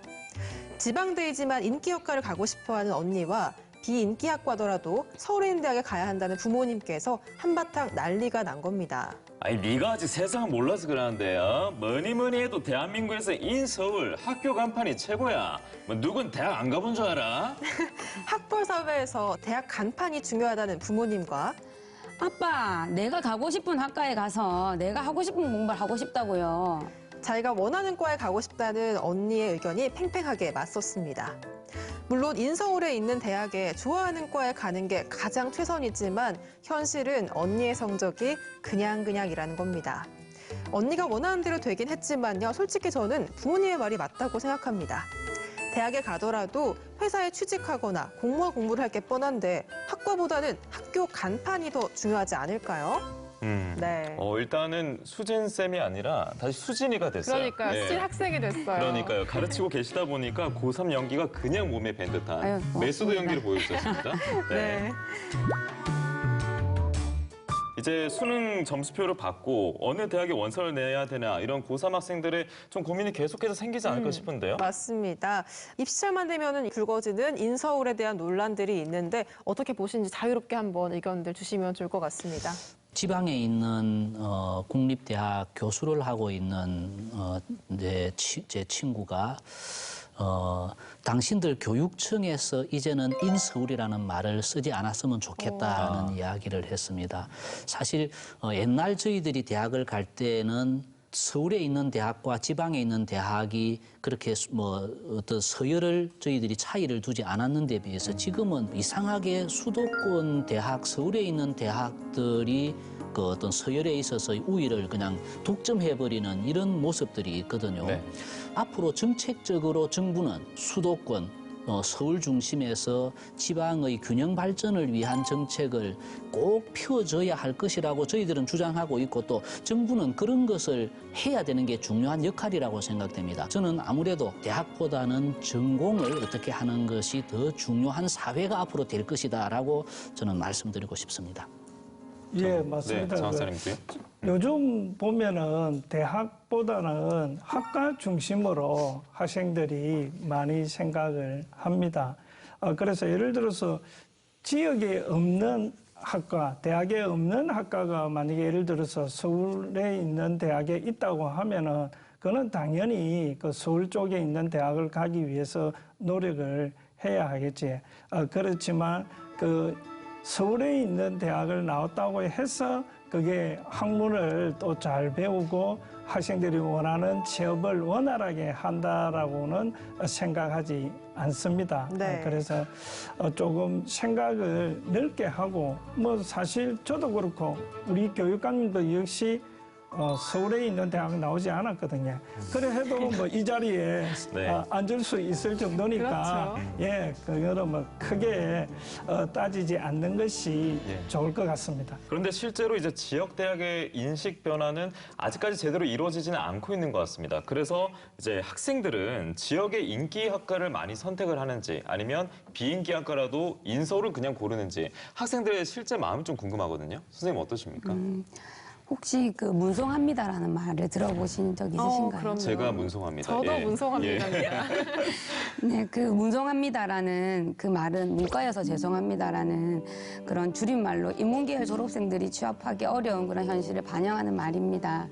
지방대이지만 인기학과를 가고 싶어하는 언니와 비인기학과더라도 서울에 있는 대학에 가야 한다는 부모님께서 한바탕 난리가 난 겁니다. 아니 네가 아직 세상을 몰라서 그러는데요. 뭐니 해도 대한민국에서 인서울 학교 간판이 최고야. 뭐 누군 대학 안 가본 줄 알아? 학벌 사회에서 대학 간판이 중요하다는 부모님과 아빠, 내가 가고 싶은 학과에 가서 내가 하고 싶은 공부를 하고 싶다고요. 자기가 원하는 과에 가고 싶다는 언니의 의견이 팽팽하게 맞섰습니다. 물론 인서울에 있는 대학에 좋아하는 과에 가는 게 가장 최선이지만 현실은 언니의 성적이 그냥이라는 겁니다. 언니가 원하는 대로 되긴 했지만요. 솔직히 저는 부모님의 말이 맞다고 생각합니다. 대학에 가더라도 회사에 취직하거나 공무원 공부를 할 게 뻔한데 학과보다는 학교 간판이 더 중요하지 않을까요? 네. 일단은 수진쌤이 아니라 다시 수진이가 됐어요. 그러니까요. 네. 수진 학생이 됐어요. 그러니까요. 가르치고 계시다 보니까 고3 연기가 그냥 몸에 밴 듯한 아유, 메소드 고맙습니다. 연기를 보여주셨습니다. 네. 이제 수능 점수표를 받고 어느 대학에 원서를 내야 되나 이런 고3 학생들의 좀 고민이 계속해서 생기지 않을까 싶은데요. 맞습니다. 입시철만 되면은 불거지는 인서울에 대한 논란들이 있는데 어떻게 보시는지 자유롭게 한번 의견들 주시면 좋을 것 같습니다. 지방에 있는 국립대학 교수를 하고 있는 제 친구가 당신들 교육청에서 이제는 인서울이라는 말을 쓰지 않았으면 좋겠다는 이야기를 했습니다. 사실 옛날 저희들이 대학을 갈 때는 서울에 있는 대학과 지방에 있는 대학이 그렇게 어떤 서열을 저희들이 차이를 두지 않았는데 비해서 지금은 이상하게 수도권 대학, 서울에 있는 대학들이 그 어떤 서열에 있어서 우위를 그냥 독점해버리는 이런 모습들이 있거든요. 네. 앞으로 정책적으로 정부는 수도권, 서울 중심에서 지방의 균형 발전을 위한 정책을 꼭 펴줘야 할 것이라고 저희들은 주장하고 있고 또 정부는 그런 것을 해야 되는 게 중요한 역할이라고 생각됩니다. 저는 아무래도 대학보다는 전공을 어떻게 하는 것이 더 중요한 사회가 앞으로 될 것이다라고 저는 말씀드리고 싶습니다. 예, 맞습니다. 네, 장학사님도요? 요즘 보면은 대학보다는 학과 중심으로 학생들이 많이 생각을 합니다. 그래서 예를 들어서 지역에 없는 학과, 대학에 없는 학과가 만약에 예를 들어서 서울에 있는 대학에 있다고 하면은 그는 당연히 그 서울 쪽에 있는 대학을 가기 위해서 노력을 해야 하겠지. 그렇지만 서울에 있는 대학을 나왔다고 해서 그게 학문을 또 잘 배우고 학생들이 원하는 취업을 원활하게 한다라고는 생각하지 않습니다. 네. 그래서 조금 생각을 넓게 하고 사실 저도 그렇고 우리 교육감님도 역시 서울에 있는 대학 나오지 않았거든요. 그래 해도 이 자리에 네. 앉을 수 있을 정도니까 그렇죠. 그거는 크게 따지지 않는 것이 좋을 것 같습니다. 그런데 실제로 이제 지역 대학의 인식 변화는 아직까지 제대로 이루어지지는 않고 있는 것 같습니다. 그래서 이제 학생들은 지역의 인기 학과를 많이 선택을 하는지 아니면 비인기 학과라도 인서울을 그냥 고르는지 학생들의 실제 마음이 좀 궁금하거든요. 선생님 어떠십니까? 혹시 그 문송합니다라는 말을 들어보신 적 있으신가요? 그럼요. 제가 문송합니다. 저도 예. 문송합니다. 네, 그 문송합니다라는 그 말은 문과여서 죄송합니다라는 그런 줄임말로 인문계열 졸업생들이 취업하기 어려운 그런 현실을 반영하는 말입니다.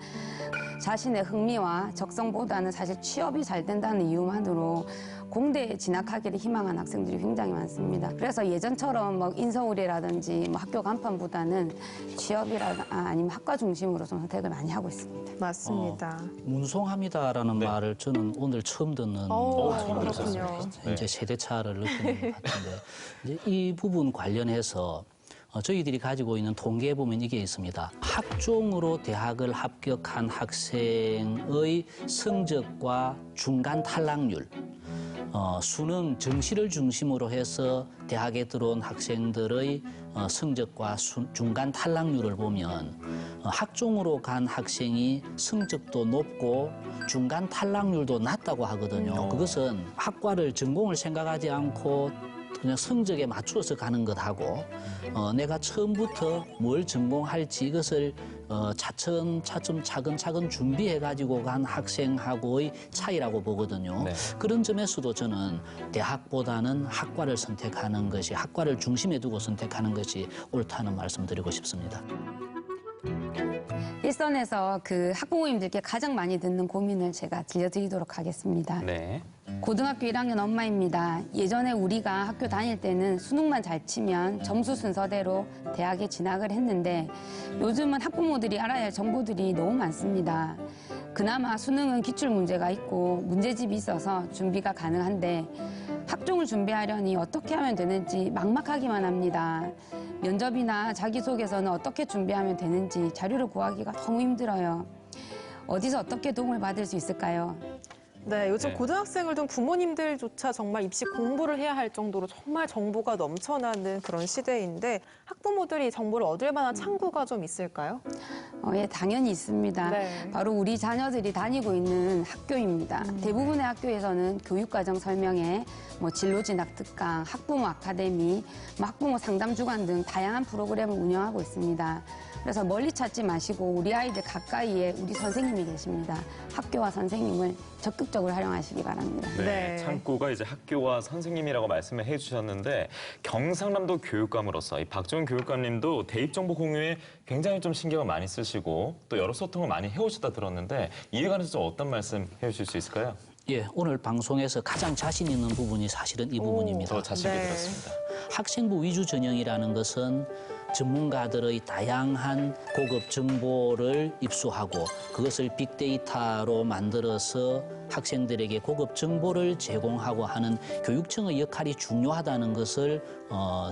자신의 흥미와 적성보다는 사실 취업이 잘 된다는 이유만으로 공대에 진학하기를 희망하는 학생들이 굉장히 많습니다. 그래서 예전처럼 인서울이라든지 학교 간판보다는 취업이라 아니면 학과 중심으로 좀 선택을 많이 하고 있습니다. 맞습니다. 문송합니다라는 말을 저는 오늘 처음 듣는 그렇군요. 이제 세대 차를 느끼는 것 같은데 이제 이 부분 관련해서 저희들이 가지고 있는 통계에 보면 이게 있습니다. 학종으로 대학을 합격한 학생의 성적과 중간 탈락률, 수능 정시를 중심으로 해서 대학에 들어온 학생들의 성적과 중간 탈락률을 보면 학종으로 간 학생이 성적도 높고 중간 탈락률도 낮다고 하거든요. 그것은 학과를 전공을 생각하지 않고 그냥 성적에 맞추어서 가는 것하고 내가 처음부터 뭘 전공할지 이것을 차근차근 준비해가지고 간 학생하고의 차이라고 보거든요. 네. 그런 점에서도 저는 대학보다는 학과를 선택하는 것이 학과를 중심에 두고 선택하는 것이 옳다는 말씀드리고 싶습니다. 일선에서 그 학부모님들께 가장 많이 듣는 고민을 제가 들려드리도록 하겠습니다. 네. 고등학교 1학년 엄마입니다. 예전에 우리가 학교 다닐 때는 수능만 잘 치면 점수 순서대로 대학에 진학을 했는데 요즘은 학부모들이 알아야 할 정보들이 너무 많습니다. 그나마 수능은 기출 문제가 있고 문제집이 있어서 준비가 가능한데 학종을 준비하려니 어떻게 하면 되는지 막막하기만 합니다. 면접이나 자기소개서는 어떻게 준비하면 되는지 자료를 구하기가 너무 힘들어요. 어디서 어떻게 도움을 받을 수 있을까요? 네, 요즘 네. 고등학생을 둔 부모님들조차 정말 입시 공부를 해야 할 정도로 정말 정보가 넘쳐나는 그런 시대인데 학부모들이 정보를 얻을 만한 창구가 좀 있을까요? 예, 당연히 있습니다. 네. 바로 우리 자녀들이 다니고 있는 학교입니다. 대부분의 학교에서는 교육과정 설명회, 진로 진학 특강, 학부모 아카데미, 학부모 상담 주간 등 다양한 프로그램을 운영하고 있습니다. 그래서 멀리 찾지 마시고 우리 아이들 가까이에 우리 선생님이 계십니다. 학교와 선생님을 적극적으로 활용하시기 바랍니다. 네, 창구가 이제 학교와 선생님이라고 말씀을 해주셨는데 경상남도 교육감으로서 이 박정훈 교육감님도 대입 정보 공유에 굉장히 좀 신경을 많이 쓰시고 또 여러 소통을 많이 해오셨다 들었는데 이에 관해서 좀 어떤 말씀 해주실 수 있을까요? 예, 오늘 방송에서 가장 자신 있는 부분이 사실은 이 부분입니다. 더 자신 있게 네. 들었습니다. 학생부 위주 전형이라는 것은 전문가들의 다양한 고급 정보를 입수하고 그것을 빅데이터로 만들어서 학생들에게 고급 정보를 제공하고 하는 교육청의 역할이 중요하다는 것을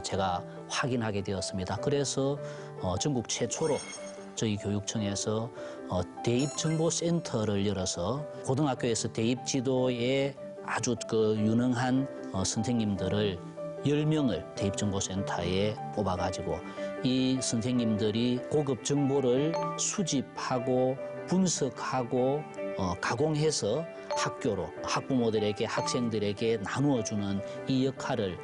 제가 확인하게 되었습니다. 그래서 전국 최초로 저희 교육청에서 대입정보센터를 열어서 고등학교에서 대입 지도에 아주 유능한 선생님들을 10명을 대입정보센터에 뽑아가지고 이 선생님들이 고급 정보를 수집하고 분석하고 가공해서 학교로 학부모들에게 학생들에게 나누어주는 이 역할을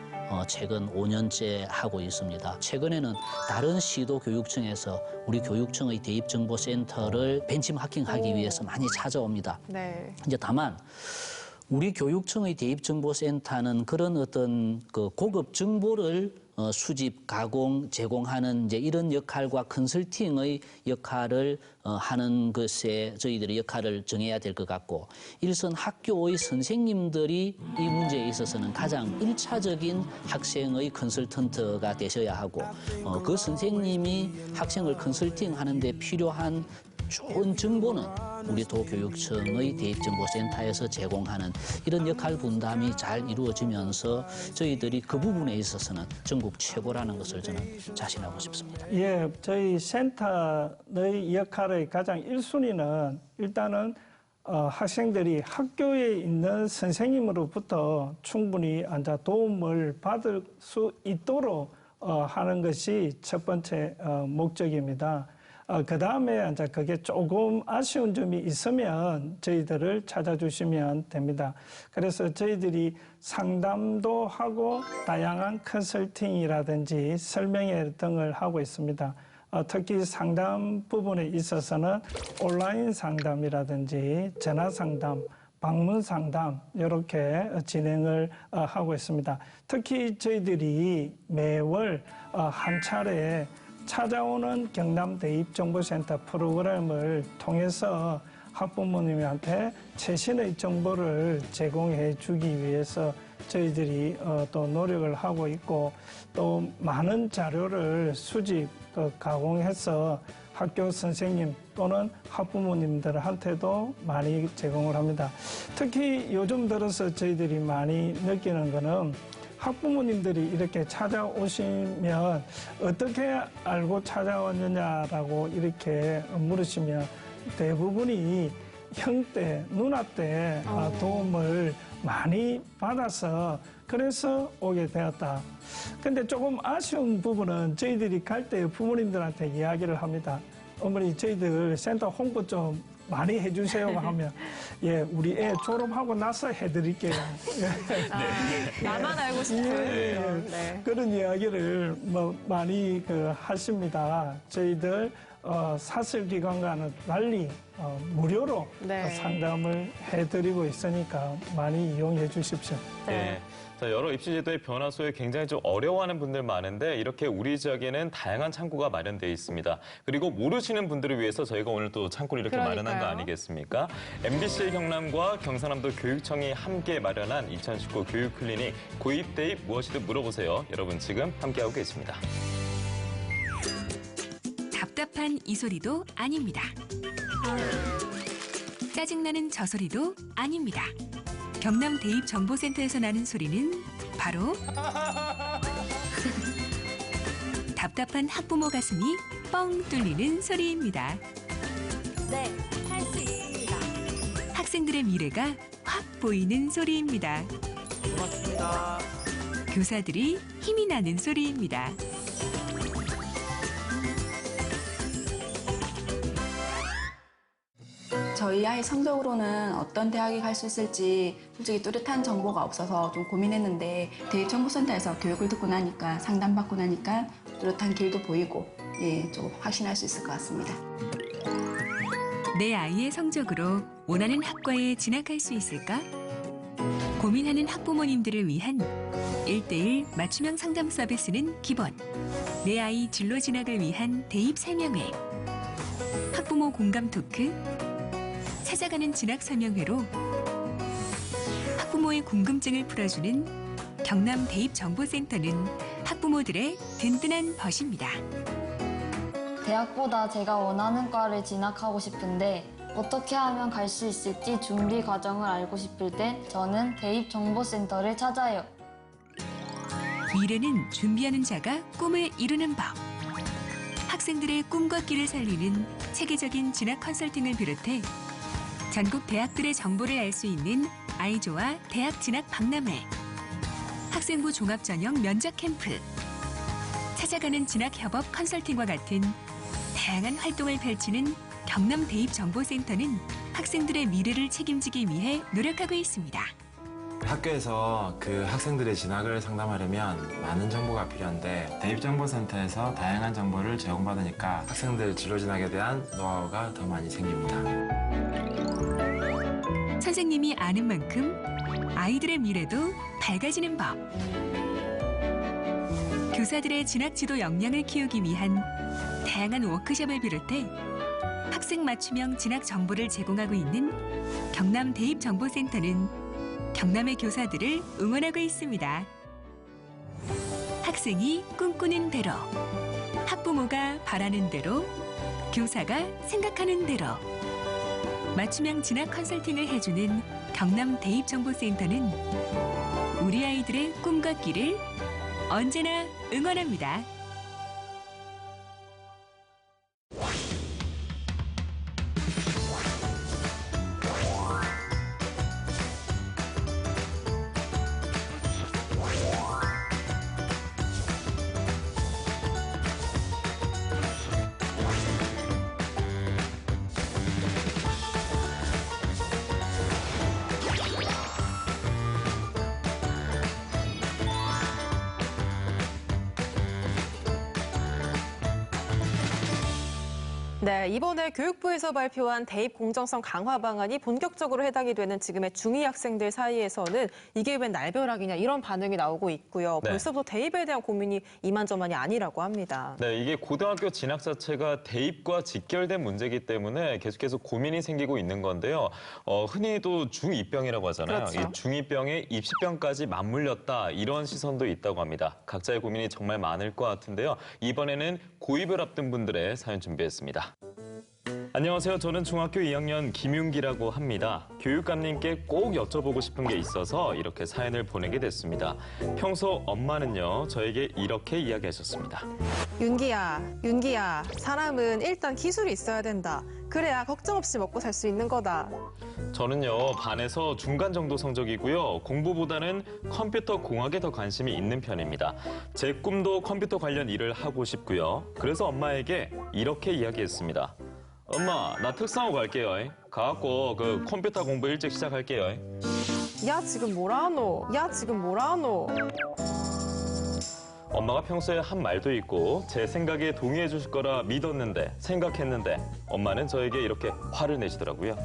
최근 5년째 하고 있습니다. 최근에는 다른 시도 교육청에서 우리 교육청의 대입정보센터를 벤치마킹하기 위해서 많이 찾아옵니다. 네. 이제 다만 우리 교육청의 대입정보센터는 그런 어떤 고급 정보를 수집, 가공, 제공하는 이제 이런 역할과 컨설팅의 역할을 하는 것에 저희들의 역할을 정해야 될 것 같고 일선 학교의 선생님들이 이 문제에 있어서는 가장 1차적인 학생의 컨설턴트가 되셔야 하고 그 선생님이 학생을 컨설팅하는 데 필요한 좋은 정보는 우리 도교육청의 대입정보센터에서 제공하는 이런 역할 분담이 잘 이루어지면서 저희들이 그 부분에 있어서는 전국 최고라는 것을 저는 자신하고 싶습니다. 예, 저희 센터의 역할의 가장 1순위는 일단은 학생들이 학교에 있는 선생님으로부터 충분히 도움을 받을 수 있도록 하는 것이 첫 번째 목적입니다. 그 다음에 이제 그게 조금 아쉬운 점이 있으면 저희들을 찾아주시면 됩니다. 그래서 저희들이 상담도 하고 다양한 컨설팅이라든지 설명회 등을 하고 있습니다. 특히 상담 부분에 있어서는 온라인 상담이라든지 전화 상담, 방문 상담 이렇게 진행을 하고 있습니다. 특히 저희들이 매월 한 차례 찾아오는 경남 대입정보센터 프로그램을 통해서 학부모님한테 최신의 정보를 제공해 주기 위해서 저희들이 또 노력을 하고 있고 또 많은 자료를 수집, 가공해서 학교 선생님 또는 학부모님들한테도 많이 제공을 합니다. 특히 요즘 들어서 저희들이 많이 느끼는 거는 학부모님들이 이렇게 찾아오시면 어떻게 알고 찾아왔느냐라고 이렇게 물으시면 대부분이 형 때, 누나 때 도움을 많이 받아서 그래서 오게 되었다. 근데 조금 아쉬운 부분은 저희들이 갈 때 부모님들한테 이야기를 합니다. 어머니 저희들 센터 홍보 좀 많이 해주세요 하면 예 우리 애 졸업하고 나서 해드릴게요. 나만 알고 싶은 네. 그런 이야기를 많이 하십니다. 저희들 사설기관과는 달리 무료로 네. 상담을 해드리고 있으니까 많이 이용해 주십시오. 네. 자, 여러 입시제도의 변화 속에 굉장히 좀 어려워하는 분들 많은데 이렇게 우리 지역에는 다양한 창구가 마련되어 있습니다. 그리고 모르시는 분들을 위해서 저희가 오늘 또 창구를 이렇게 마련한 거 아니겠습니까? MBC 경남과 경상남도 교육청이 함께 마련한 2019 교육클리닉 고입대입 무엇이든 물어보세요. 여러분 지금 함께하고 계십니다. 답답한 이 소리도 아닙니다. 짜증나는 저 소리도 아닙니다. 경남 대입정보센터에서 나는 소리는 바로 답답한 학부모 가슴이 뻥 뚫리는 소리입니다. 네, 할 수 있어. 학생들의 미래가 확 보이는 소리입니다. 고맙습니다. 교사들이 힘이 나는 소리입니다. 저희 아이 성적으로는 어떤 대학에 갈 수 있을지 솔직히 뚜렷한 정보가 없어서 좀 고민했는데 대입정보센터에서 교육을 듣고 나니까 상담받고 나니까 뚜렷한 길도 보이고 좀 확신할 수 있을 것 같습니다. 내 아이의 성적으로 원하는 학과에 진학할 수 있을까? 고민하는 학부모님들을 위한 1:1 맞춤형 상담 서비스는 기본. 내 아이 진로 진학을 위한 대입 설명회. 학부모 공감 토크. 찾아가는 진학 설명회로 학부모의 궁금증을 풀어주는 경남 대입정보센터는 학부모들의 든든한 벗입니다. 대학보다 제가 원하는 과를 진학하고 싶은데 어떻게 하면 갈 수 있을지 준비 과정을 알고 싶을 땐 저는 대입정보센터를 찾아요. 미래는 준비하는 자가 꿈을 이루는 법. 학생들의 꿈과 끼를 살리는 체계적인 진학 컨설팅을 비롯해 전국 대학들의 정보를 알 수 있는 아이조와 대학 진학 박람회, 학생부 종합 전형 면접 캠프, 찾아가는 진학 협업 컨설팅과 같은 다양한 활동을 펼치는 경남 대입정보센터는 학생들의 미래를 책임지기 위해 노력하고 있습니다. 학교에서 그 학생들의 진학을 상담하려면 많은 정보가 필요한데 대입정보센터에서 다양한 정보를 제공받으니까 학생들 진로 진학에 대한 노하우가 더 많이 생깁니다. 선생님이 아는 만큼 아이들의 미래도 밝아지는 법. 교사들의 진학 지도 역량을 키우기 위한 다양한 워크숍을 비롯해 학생 맞춤형 진학 정보를 제공하고 있는 경남 대입정보센터는 경남의 교사들을 응원하고 있습니다. 학생이 꿈꾸는 대로, 학부모가 바라는 대로, 교사가 생각하는 대로 맞춤형 진학 컨설팅을 해주는 경남 대입정보센터는 우리 아이들의 꿈과 끼를 언제나 응원합니다. 네, 이번에 교육부에서 발표한 대입 공정성 강화 방안이 본격적으로 해당이 되는 지금의 중2 학생들 사이에서는 이게 웬 날벼락이냐 이런 반응이 나오고 있고요. 네. 벌써부터 대입에 대한 고민이 이만저만이 아니라고 합니다. 네, 이게 고등학교 진학 자체가 대입과 직결된 문제이기 때문에 계속해서 고민이 생기고 있는 건데요. 흔히도 중2병이라고 하잖아요. 그렇죠. 이 중2병에 입시병까지 맞물렸다 이런 시선도 있다고 합니다. 각자의 고민이 정말 많을 것 같은데요. 이번에는 고입을 앞둔 분들의 사연 준비했습니다. 안녕하세요. 저는 중학교 2학년 김윤기라고 합니다. 교육감님께 꼭 여쭤보고 싶은 게 있어서 이렇게 사연을 보내게 됐습니다. 평소 엄마는요, 저에게 이렇게 이야기하셨습니다. 윤기야, 사람은 일단 기술이 있어야 된다. 그래야 걱정 없이 먹고 살 수 있는 거다. 저는요, 반에서 중간 정도 성적이고요. 공부보다는 컴퓨터 공학에 더 관심이 있는 편입니다. 제 꿈도 컴퓨터 관련 일을 하고 싶고요. 그래서 엄마에게 이렇게 이야기했습니다. 엄마, 나 특성화고 갈게요. 가갖고 컴퓨터 공부 일찍 시작할게요. 야, 지금 뭐라 하노? 엄마가 평소에 한 말도 있고 제 생각에 동의해 주실 거라 생각했는데 엄마는 저에게 이렇게 화를 내시더라고요.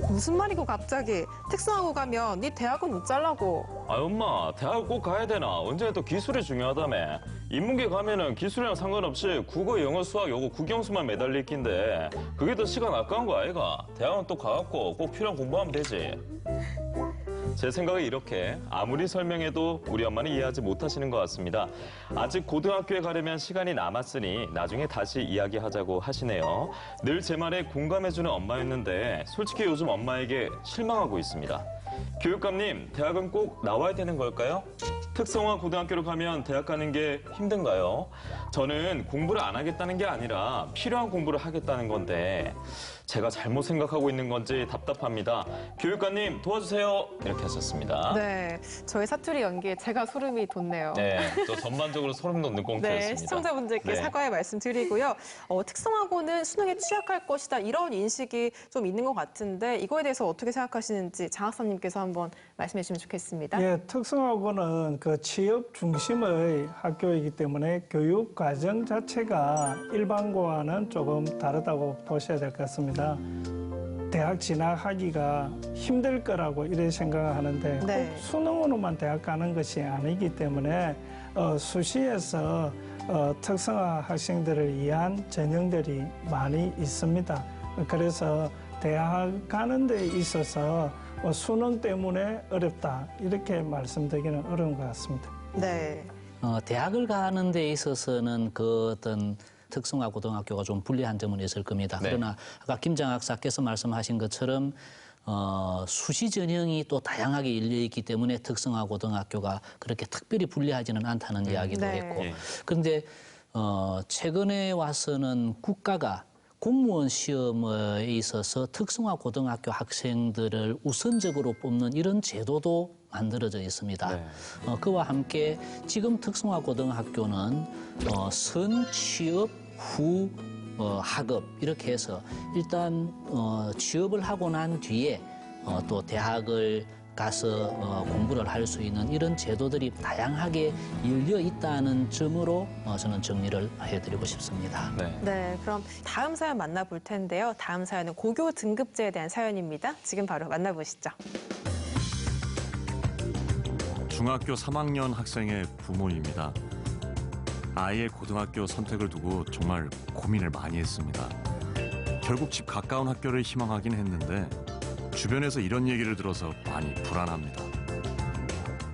무슨 말이고 갑자기. 특성화고 가면 네 대학은 못 잘라고. 아, 엄마, 대학 꼭 가야 되나? 언제나 또 기술이 중요하다며. 인문계 가면은 기술이랑 상관없이 국어, 영어, 수학, 요거 국영수만 매달릴 낀데 그게 더 시간 아까운 거 아이가? 대학은 또 가갖고 꼭 필요한 공부하면 되지. 제 생각은 이렇게 아무리 설명해도 우리 엄마는 이해하지 못하시는 것 같습니다. 아직 고등학교에 가려면 시간이 남았으니 나중에 다시 이야기하자고 하시네요. 늘 제 말에 공감해주는 엄마였는데 솔직히 요즘 엄마에게 실망하고 있습니다. 교육감님, 대학은 꼭 나와야 되는 걸까요? 특성화 고등학교로 가면 대학 가는 게 힘든가요? 저는 공부를 안 하겠다는 게 아니라 필요한 공부를 하겠다는 건데 제가 잘못 생각하고 있는 건지 답답합니다. 교육관님 도와주세요. 이렇게 하셨습니다. 네, 저의 사투리 연기에 제가 소름이 돋네요. 네, 또 전반적으로 소름 돋는 꽁트였습니다. 네, 시청자분들께 네. 사과의 말씀 드리고요. 특성화고는 수능에 취약할 것이다 이런 인식이 좀 있는 것 같은데 이거에 대해서 어떻게 생각하시는지 장 학사님께서 한번 말씀해 주시면 좋겠습니다. 예, 특성화고는 그 취업 중심의 학교이기 때문에 교육 과정 자체가 일반고와는 조금 다르다고 보셔야 될 것 같습니다. 대학 진학하기가 힘들 거라고 이렇게 생각하는데 네. 꼭 수능으로만 대학 가는 것이 아니기 때문에 수시에서 특성화 학생들을 위한 전형들이 많이 있습니다. 그래서 대학 가는 데 있어서 수능 때문에 어렵다 이렇게 말씀드리기는 어려운 것 같습니다. 네. 대학을 가는 데 있어서는 그 어떤 특성화 고등학교가 좀 불리한 점은 있을 겁니다. 네. 그러나 아까 김장 학사께서 말씀하신 것처럼 수시 전형이 또 다양하게 열려있기 때문에 특성화 고등학교가 그렇게 특별히 불리하지는 않다는 이야기도 네. 했고 예. 그런데 최근에 와서는 국가가 공무원 시험에 있어서 특성화 고등학교 학생들을 우선적으로 뽑는 이런 제도도 만들어져 있습니다. 네. 그와 함께 지금 특성화 고등학교는 선, 취업, 후, 학업 이렇게 해서 일단 취업을 하고 난 뒤에 또 대학을 가서 공부를 할 수 있는 이런 제도들이 다양하게 열려 있다는 점으로 저는 정리를 해드리고 싶습니다. 네. 네, 그럼 다음 사연 만나볼 텐데요. 다음 사연은 고교 등급제에 대한 사연입니다. 지금 바로 만나보시죠. 중학교 3학년 학생의 부모입니다. 아이의 고등학교 선택을 두고 정말 고민을 많이 했습니다. 결국 집 가까운 학교를 희망하긴 했는데 주변에서 이런 얘기를 들어서 많이 불안합니다.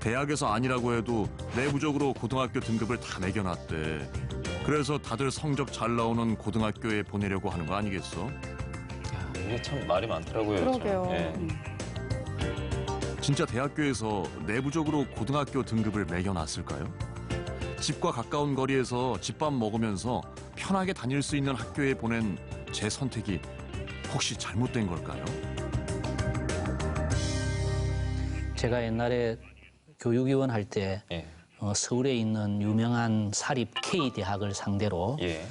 대학에서 아니라고 해도 내부적으로 고등학교 등급을 다 매겨놨대. 그래서 다들 성적 잘 나오는 고등학교에 보내려고 하는 거 아니겠어? 이게 참 말이 많더라고요. 그러게요. 예. 진짜 대학교에서 내부적으로 고등학교 등급을 매겨놨을까요? 집과 가까운 거리에서 집밥 먹으면서 편하게 다닐 수 있는 학교에 보낸 제 선택이 혹시 잘못된 걸까요? 제가 옛날에 교육위원 할 때 예. 서울에 있는 유명한 사립 K대학을 상대로 예.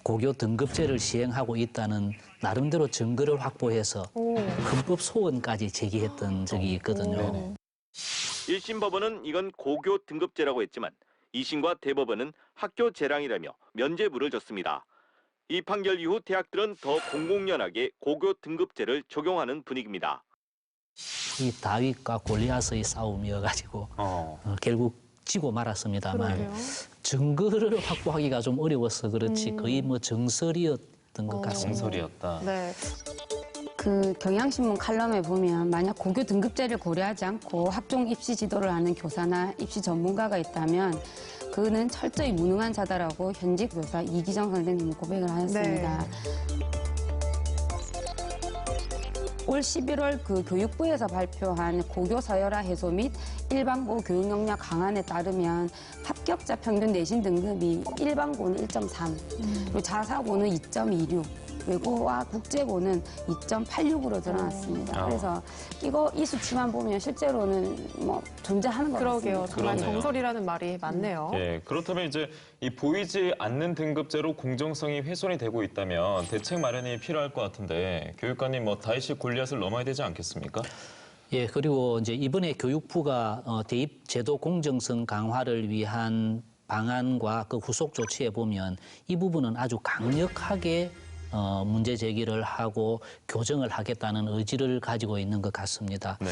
고교 등급제를 시행하고 있다는 나름대로 증거를 확보해서 헌법 소원까지 제기했던 적이 있거든요. 1심 법원은 이건 고교 등급제라고 했지만 2심과 대법원은 학교 재량이라며 면죄부를 줬습니다. 이 판결 이후 대학들은 더 공공연하게 고교 등급제를 적용하는 분위기입니다. 이 다윗과 골리앗의 싸움이어가지고 결국 지고 말았습니다만 그러게요. 증거를 확보하기가 좀 어려워서 그렇지 거의 뭐 정설이었던 것 같습니다. 정설이었다. 네. 그 경향신문 칼럼에 보면 만약 고교 등급제를 고려하지 않고 학종 입시 지도를 하는 교사나 입시 전문가가 있다면 그는 철저히 무능한 자다라고 현직 교사 이기정 선생님이 고백을 하였습니다. 올 11월 그 교육부에서 발표한 고교 서열화 해소 및 일반고 교육 역량 강화에 따르면 합격자 평균 내신 등급이 일반고는 1.3, 그리고 자사고는 2.26, 외고와 국제고는 2.86으로 드러났습니다. 그래서 이 수치만 보면 실제로는 뭐 존재하는 것 그러게요. 같습니다. 정말 그러네요. 정설이라는 말이 맞네요. 예, 그렇다면 이제 이 보이지 않는 등급제로 공정성이 훼손이 되고 있다면 대책 마련이 필요할 것 같은데 교육관님 뭐 다윗이 골리앗을 넘어야 되지 않겠습니까? 예, 그리고 이제 이번에 교육부가 대입 제도 공정성 강화를 위한 방안과 그 후속 조치에 보면 이 부분은 아주 강력하게 문제 제기를 하고 교정을 하겠다는 의지를 가지고 있는 것 같습니다. 네.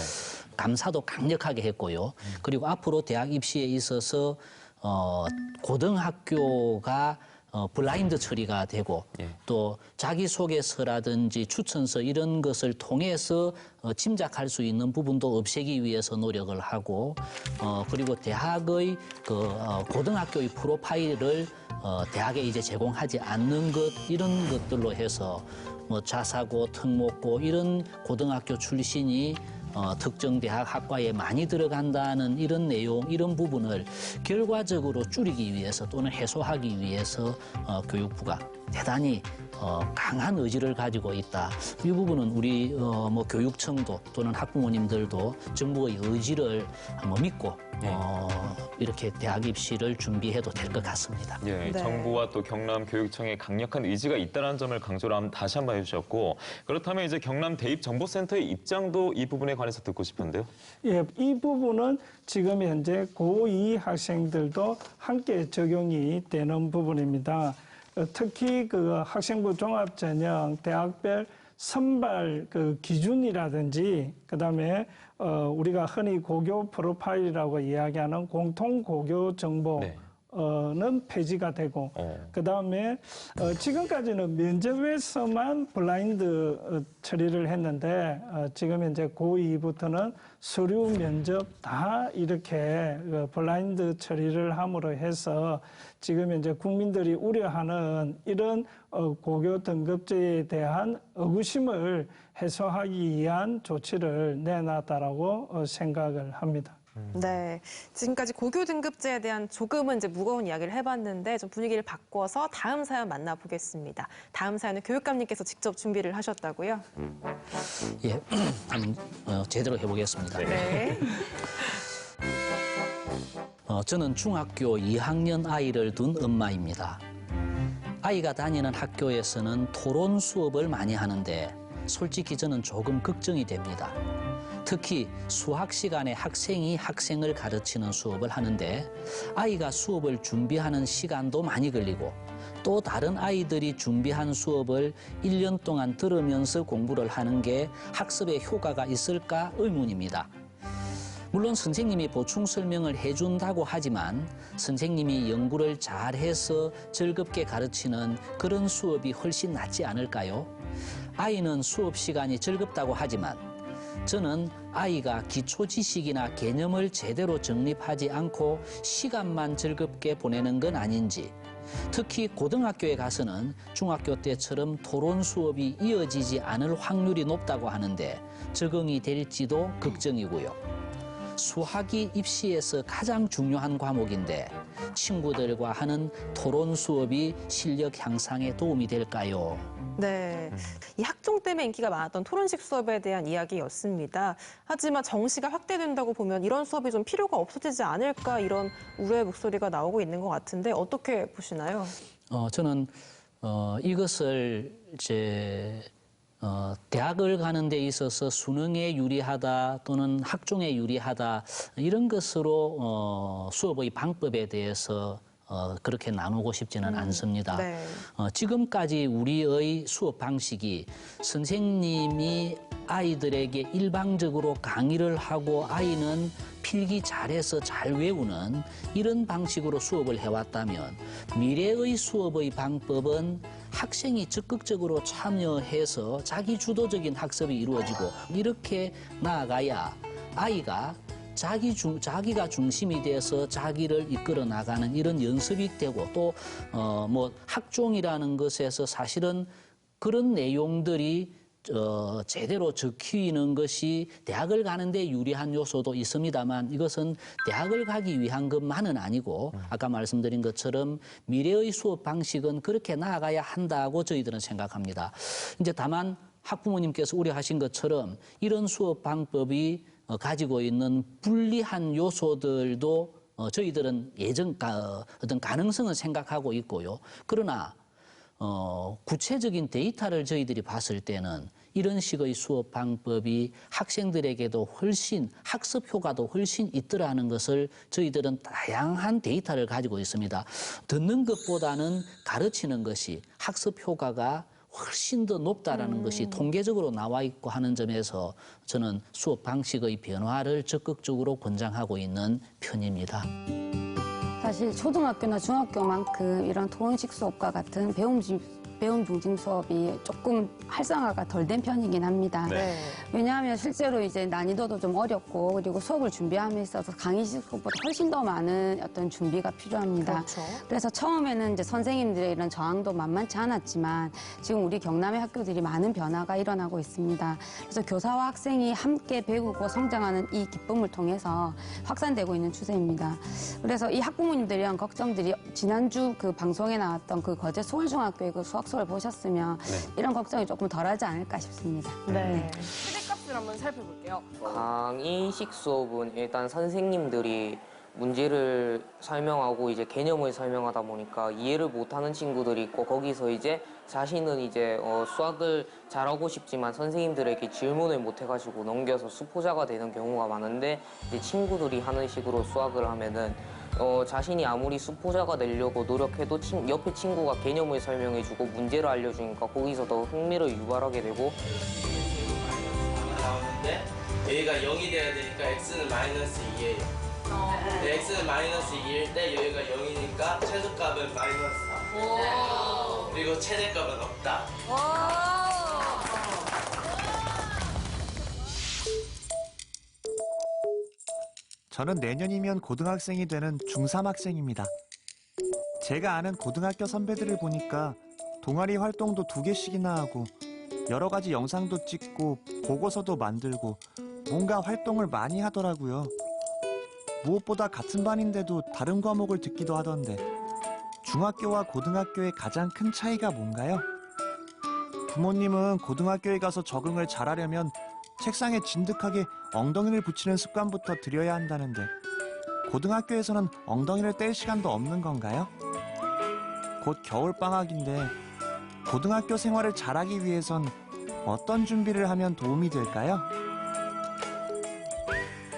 감사도 강력하게 했고요. 그리고 앞으로 대학 입시에 있어서 고등학교가 블라인드 처리가 되고 또 자기소개서라든지 추천서 이런 것을 통해서 짐작할 수 있는 부분도 없애기 위해서 노력을 하고 그리고 대학의 고등학교의 프로파일을 대학에 이제 제공하지 않는 것 이런 것들로 해서 뭐 자사고, 특목고 이런 고등학교 출신이 특정 대학 학과에 많이 들어간다는 이런 내용, 이런 부분을 결과적으로 줄이기 위해서 또는 해소하기 위해서 교육부가 대단히 강한 의지를 가지고 있다. 이 부분은 우리 뭐 교육청도 또는 학부모님들도 정부의 의지를 한번 믿고 이렇게 대학 입시를 준비해도 될 것 같습니다. 예, 정부와 또 경남교육청의 강력한 의지가 있다는 점을 강조를 다시 한번 해주셨고, 그렇다면 이제 경남 대입정보센터의 입장도 이 부분에 관해서 듣고 싶은데요. 예, 이 부분은 지금 현재 고2 학생들도 함께 적용이 되는 부분입니다. 특히 그 학생부 종합전형 대학별 선발 그 기준이라든지 그다음에 우리가 흔히 고교 프로파일이라고 이야기하는 공통 고교 정보는 폐지가 되고 그다음에 지금까지는 면접에서만 블라인드 처리를 했는데 지금 현재 고2부터는 서류 면접 다 이렇게 블라인드 처리를 함으로 해서 지금 현재 국민들이 우려하는 이런 고교 등급제에 대한 의구심을 해소하기 위한 조치를 내놨다라고 생각을 합니다. 네, 지금까지 고교 등급제에 대한 조금은 이제 무거운 이야기를 해봤는데 좀 분위기를 바꿔서 다음 사연 만나보겠습니다. 다음 사연은 교육감님께서 직접 준비를 하셨다고요? 예, 한번 제대로 해보겠습니다. 네. 저는 중학교 2학년 아이를 둔 엄마입니다. 아이가 다니는 학교에서는 토론 수업을 많이 하는데 솔직히 저는 조금 걱정이 됩니다. 특히 수학 시간에 학생이 학생을 가르치는 수업을 하는데 아이가 수업을 준비하는 시간도 많이 걸리고 또 다른 아이들이 준비한 수업을 1년 동안 들으면서 공부를 하는 게 학습에 효과가 있을까 의문입니다. 물론 선생님이 보충 설명을 해준다고 하지만 선생님이 연구를 잘해서 즐겁게 가르치는 그런 수업이 훨씬 낫지 않을까요? 아이는 수업 시간이 즐겁다고 하지만 저는 아이가 기초 지식이나 개념을 제대로 정립하지 않고 시간만 즐겁게 보내는 건 아닌지, 특히 고등학교에 가서는 중학교 때처럼 토론 수업이 이어지지 않을 확률이 높다고 하는데 적응이 될지도 걱정이고요. 수학이 입시에서 가장 중요한 과목인데 친구들과 하는 토론 수업이 실력 향상에 도움이 될까요? 네, 이 학종 때문에 인기가 많았던 토론식 수업에 대한 이야기였습니다. 하지만 정시가 확대된다고 보면 이런 수업이 좀 필요가 없어지지 않을까 이런 우려의 목소리가 나오고 있는 것 같은데 어떻게 보시나요? 저는 이것을 대학을 가는 데 있어서 수능에 유리하다 또는 학종에 유리하다 이런 것으로 수업의 방법에 대해서 그렇게 나누고 싶지는 않습니다. 네. 지금까지 우리의 수업 방식이 선생님이 아이들에게 일방적으로 강의를 하고 아이는 필기 잘해서 잘 외우는 이런 방식으로 수업을 해왔다면 미래의 수업의 방법은 학생이 적극적으로 참여해서 자기 주도적인 학습이 이루어지고 이렇게 나아가야 아이가 자기가 중심이 돼서 자기를 이끌어 나가는 이런 연습이 되고 또 뭐 학종이라는 것에서 사실은 그런 내용들이 제대로 적히는 것이 대학을 가는데 유리한 요소도 있습니다만 이것은 대학을 가기 위한 것만은 아니고 아까 말씀드린 것처럼 미래의 수업 방식은 그렇게 나아가야 한다고 저희들은 생각합니다. 이제 다만 학부모님께서 우려하신 것처럼 이런 수업 방법이 가지고 있는 불리한 요소들도 저희들은 어떤 가능성은 생각하고 있고요. 그러나 구체적인 데이터를 저희들이 봤을 때는 이런 식의 수업 방법이 학생들에게도 훨씬 학습 효과도 훨씬 있더라는 것을 저희들은 다양한 데이터를 가지고 있습니다. 듣는 것보다는 가르치는 것이 학습 효과가 훨씬 더 높다라는 것이 통계적으로 나와 있고 하는 점에서 저는 수업 방식의 변화를 적극적으로 권장하고 있는 편입니다. 사실 초등학교나 중학교만큼 이런 토론식 수업과 같은 배움 배움 중심 수업이 조금 활성화가 덜 된 편이긴 합니다. 네. 왜냐하면 실제로 이제 난이도도 좀 어렵고 그리고 수업을 준비함에 있어서 강의식 수업보다 훨씬 더 많은 어떤 준비가 필요합니다. 그렇죠. 그래서 처음에는 이제 선생님들의 이런 저항도 만만치 않았지만 지금 우리 경남의 학교들이 많은 변화가 일어나고 있습니다. 그래서 교사와 학생이 함께 배우고 성장하는 이 기쁨을 통해서 확산되고 있는 추세입니다. 그래서 이 학부모님들에 대한 걱정들이 지난주 그 방송에 나왔던 그 거제 서울중학교의 그 수학수업을 보셨으면 이런 걱정이 조금 덜하지 않을까 싶습니다. 네. 최대값을 한번 살펴볼게요. 강의식 수업은 일단 선생님들이 문제를 설명하고 이제 개념을 설명하다 보니까 이해를 못하는 친구들이 있고 거기서 이제 자신은 이제 수학을 잘하고 싶지만 선생님들에게 질문을 못 해가지고 넘겨서 수포자가 되는 경우가 많은데 이제 친구들이 하는 식으로 수학을 하면은 자신이 아무리 수포자가 되려고 노력해도 옆에 친구가 개념을 설명해주고 문제를 알려주니까 거기서 더 흥미를 유발하게 되고 나오는데 여기가 0이 돼야 되니까 x는 마이너스 2예요. x는 마이너스 2일 때 여기가 0이니까 최소값은 마이너스 4. 그리고 최대값은 없다. 저는 내년이면 고등학생이 되는 중3 학생입니다. 제가 아는 고등학교 선배들을 보니까 동아리 활동도 2개씩이나 하고 여러 가지 영상도 찍고 보고서도 만들고 뭔가 활동을 많이 하더라고요. 무엇보다 같은 반인데도 다른 과목을 듣기도 하던데 중학교와 고등학교의 가장 큰 차이가 뭔가요? 부모님은 고등학교에 가서 적응을 잘하려면 책상에 진득하게 엉덩이를 붙이는 습관부터 들여야 한다는데 고등학교에서는 엉덩이를 뗄 시간도 없는 건가요? 곧 겨울방학인데 고등학교 생활을 잘하기 위해선 어떤 준비를 하면 도움이 될까요?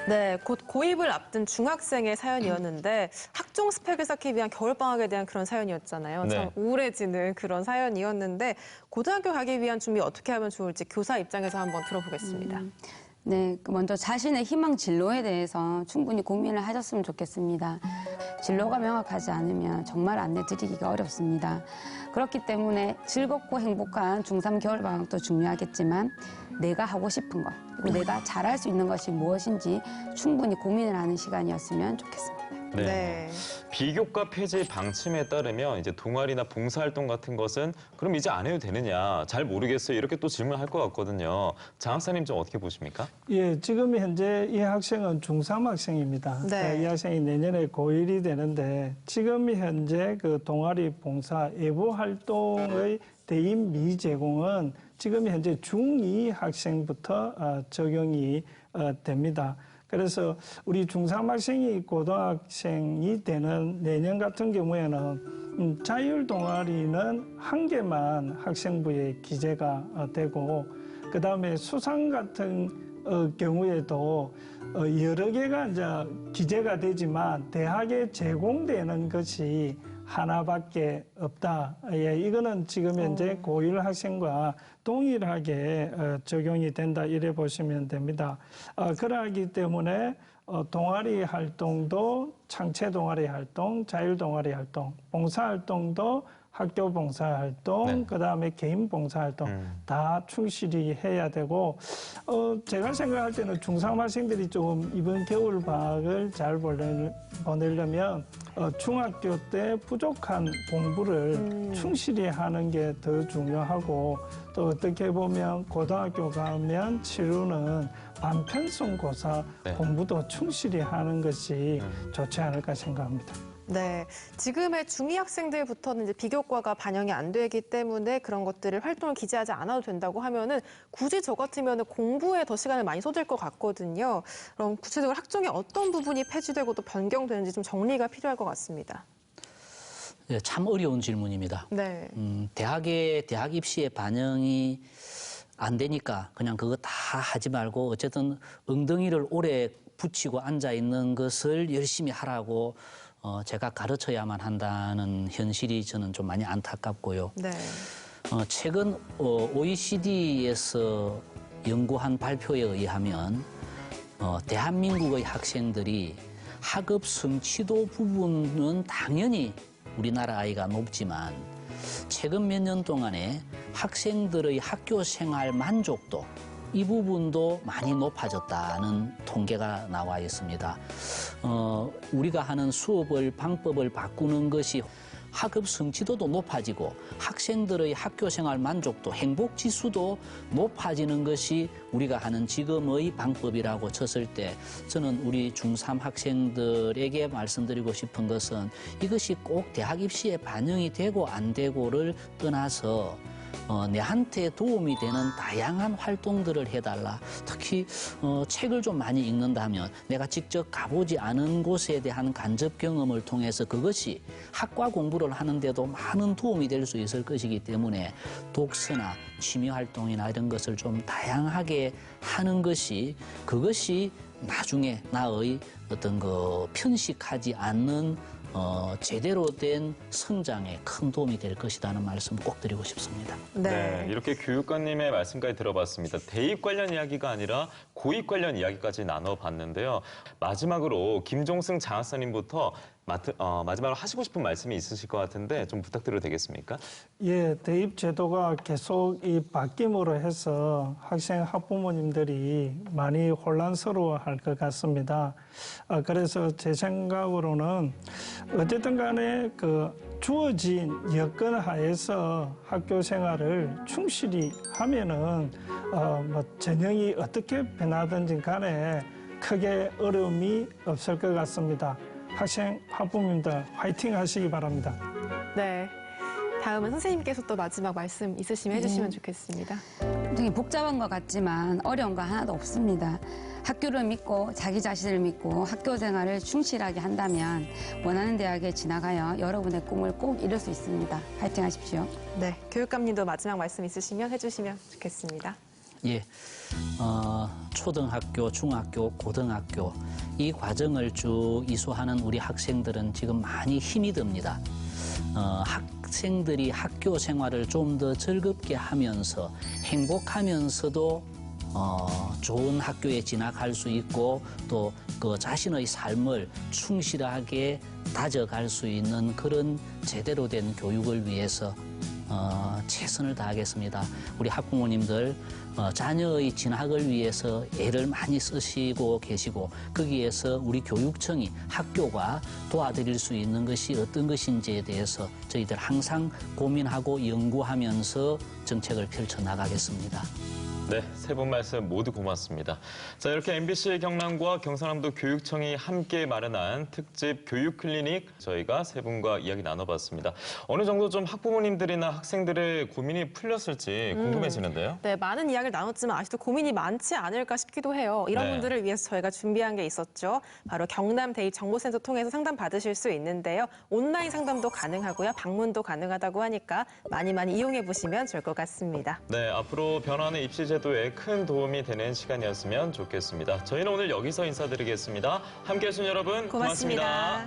네, 곧 고입을 앞둔 중학생의 사연이었는데 학종 스펙을 쌓기 위한 겨울방학에 대한 그런 사연이었잖아요. 참 우울해지는 그런 사연이었는데 고등학교 가기 위한 준비 어떻게 하면 좋을지 교사 입장에서 한번 들어보겠습니다. 네, 먼저 자신의 희망 진로에 대해서 충분히 고민을 하셨으면 좋겠습니다. 진로가 명확하지 않으면 정말 안내 드리기가 어렵습니다. 그렇기 때문에 즐겁고 행복한 중3 겨울방학도 중요하겠지만 내가 하고 싶은 것, 그리고 내가 잘할 수 있는 것이 무엇인지 충분히 고민을 하는 시간이었으면 좋겠습니다. 네. 비교과 폐지 방침에 따르면 이제 동아리나 봉사활동 같은 것은 그럼 이제 안 해도 되느냐, 잘 모르겠어요, 이렇게 또 질문할 것 같거든요. 장 학사님 좀 어떻게 보십니까? 예, 지금 현재 이 학생은 중3 학생입니다. 네. 이 학생이 내년에 고1이 되는데 지금 현재 그 동아리 봉사 예부 활동의 대입 미제공은 지금 현재 중2 학생부터 적용이 됩니다. 그래서 우리 중3 학생이 고등학생이 되는 내년 같은 경우에는 자율 동아리는 한 개만 학생부에 기재가 되고 그다음에 수상 같은 경우에도 여러 개가 이제 기재가 되지만 대학에 제공되는 것이 하나밖에 없다. 예, 이거는 지금 현재 고1 학생과 동일하게 적용이 된다 이래 보시면 됩니다. 그러하기 때문에 동아리 활동도 창체 동아리 활동, 자율 동아리 활동, 봉사 활동도 학교 봉사활동, 그다음에 개인 봉사활동 다 충실히 해야 되고 제가 생각할 때는 중3 학생들이 조금 이번 겨울 방학을 잘 보내려면 중학교 때 부족한 공부를 충실히 하는 게 더 중요하고 또 어떻게 보면 고등학교 가면 치르는 반편성고사 공부도 충실히 하는 것이 좋지 않을까 생각합니다. 네, 지금의 중2 학생들부터는 이제 비교과가 반영이 안 되기 때문에 그런 것들을 활동을 기재하지 않아도 된다고 하면은 굳이 저 같으면 공부에 더 시간을 많이 쏟을 것 같거든요. 그럼 구체적으로 학종의 어떤 부분이 폐지되고 또 변경되는지 좀 정리가 필요할 것 같습니다. 네, 참 어려운 질문입니다. 네. 대학 입시에 반영이 안 되니까 그냥 그거 다 하지 말고 어쨌든 엉덩이를 오래 붙이고 앉아 있는 것을 열심히 하라고 제가 가르쳐야만 한다는 현실이 저는 좀 많이 안타깝고요. 네. 최근 OECD에서 연구한 발표에 의하면 대한민국의 학생들이 학업 성취도 부분은 당연히 우리나라 아이가 높지만 최근 몇 년 동안에 학생들의 학교 생활 만족도 이 부분도 많이 높아졌다는 통계가 나와 있습니다. 우리가 하는 수업을 방법을 바꾸는 것이 학업 성취도도 높아지고 학생들의 학교 생활 만족도, 행복 지수도 높아지는 것이 우리가 하는 지금의 방법이라고 쳤을 때 저는 우리 중3 학생들에게 말씀드리고 싶은 것은 이것이 꼭 대학 입시에 반영이 되고 안 되고를 떠나서 내한테 도움이 되는 다양한 활동들을 해달라. 특히 책을 좀 많이 읽는다면 내가 직접 가보지 않은 곳에 대한 간접 경험을 통해서 그것이 학과 공부를 하는데도 많은 도움이 될 수 있을 것이기 때문에 독서나 취미 활동이나 이런 것을 좀 다양하게 하는 것이 그것이 나중에 나의 어떤 그 편식하지 않는 제대로 된 성장에 큰 도움이 될 것이라는 말씀 꼭 드리고 싶습니다. 네, 이렇게 교육관님의 말씀까지 들어봤습니다. 대입 관련 이야기가 아니라 고입 관련 이야기까지 나눠봤는데요. 마지막으로 김종승 장학사님부터 마지막으로 하시고 싶은 말씀이 있으실 것 같은데 좀 부탁드려도 되겠습니까? 예, 대입 제도가 계속 바뀜으로 해서 학생 학부모님들이 많이 혼란스러워할 것 같습니다. 그래서 제 생각으로는 어쨌든 간에 주어진 여건 하에서 학교 생활을 충실히 하면은 전형이 어떻게 변하든지 간에 크게 어려움이 없을 것 같습니다. 학생 학부모님들 화이팅 하시기 바랍니다. 네. 다음은 선생님께서 또 마지막 말씀 있으시면 해주시면 좋겠습니다. 굉장히 복잡한 것 같지만 어려운 거 하나도 없습니다. 학교를 믿고 자기 자신을 믿고 학교 생활을 충실하게 한다면 원하는 대학에 진학하여 여러분의 꿈을 꼭 이룰 수 있습니다. 화이팅 하십시오. 네, 교육감님도 마지막 말씀 있으시면 해주시면 좋겠습니다. 예, 초등학교, 중학교, 고등학교 이 과정을 쭉 이수하는 우리 학생들은 지금 많이 힘이 듭니다. 학생들이 학교 생활을 좀 더 즐겁게 하면서 행복하면서도 좋은 학교에 진학할 수 있고 또 그 자신의 삶을 충실하게 다져갈 수 있는 그런 제대로 된 교육을 위해서 최선을 다하겠습니다. 우리 학부모님들 자녀의 진학을 위해서 애를 많이 쓰시고 계시고 거기에서 우리 교육청이 학교가 도와드릴 수 있는 것이 어떤 것인지에 대해서 저희들 항상 고민하고 연구하면서 정책을 펼쳐나가겠습니다. 네, 세 분 말씀 모두 고맙습니다. 자, 이렇게 MBC 경남과 경상남도 교육청이 함께 마련한 특집 교육 클리닉 저희가 세 분과 이야기 나눠봤습니다. 어느 정도 좀 학부모님들이나 학생들의 고민이 풀렸을지 궁금해지는데요. 네, 많은 이야기를 나눴지만 아직도 고민이 많지 않을까 싶기도 해요. 이런 분들을 위해서 저희가 준비한 게 있었죠. 바로 경남 대입 정보센터 통해서 상담 받으실 수 있는데요. 온라인 상담도 가능하고요. 방문도 가능하다고 하니까 많이 이용해 보시면 좋을 것 같습니다. 네, 앞으로 변화하는 입시 제도에 큰 도움이 되는 시간이었으면 좋겠습니다. 저희는 오늘 여기서 인사드리겠습니다. 함께해 주신 여러분 고맙습니다.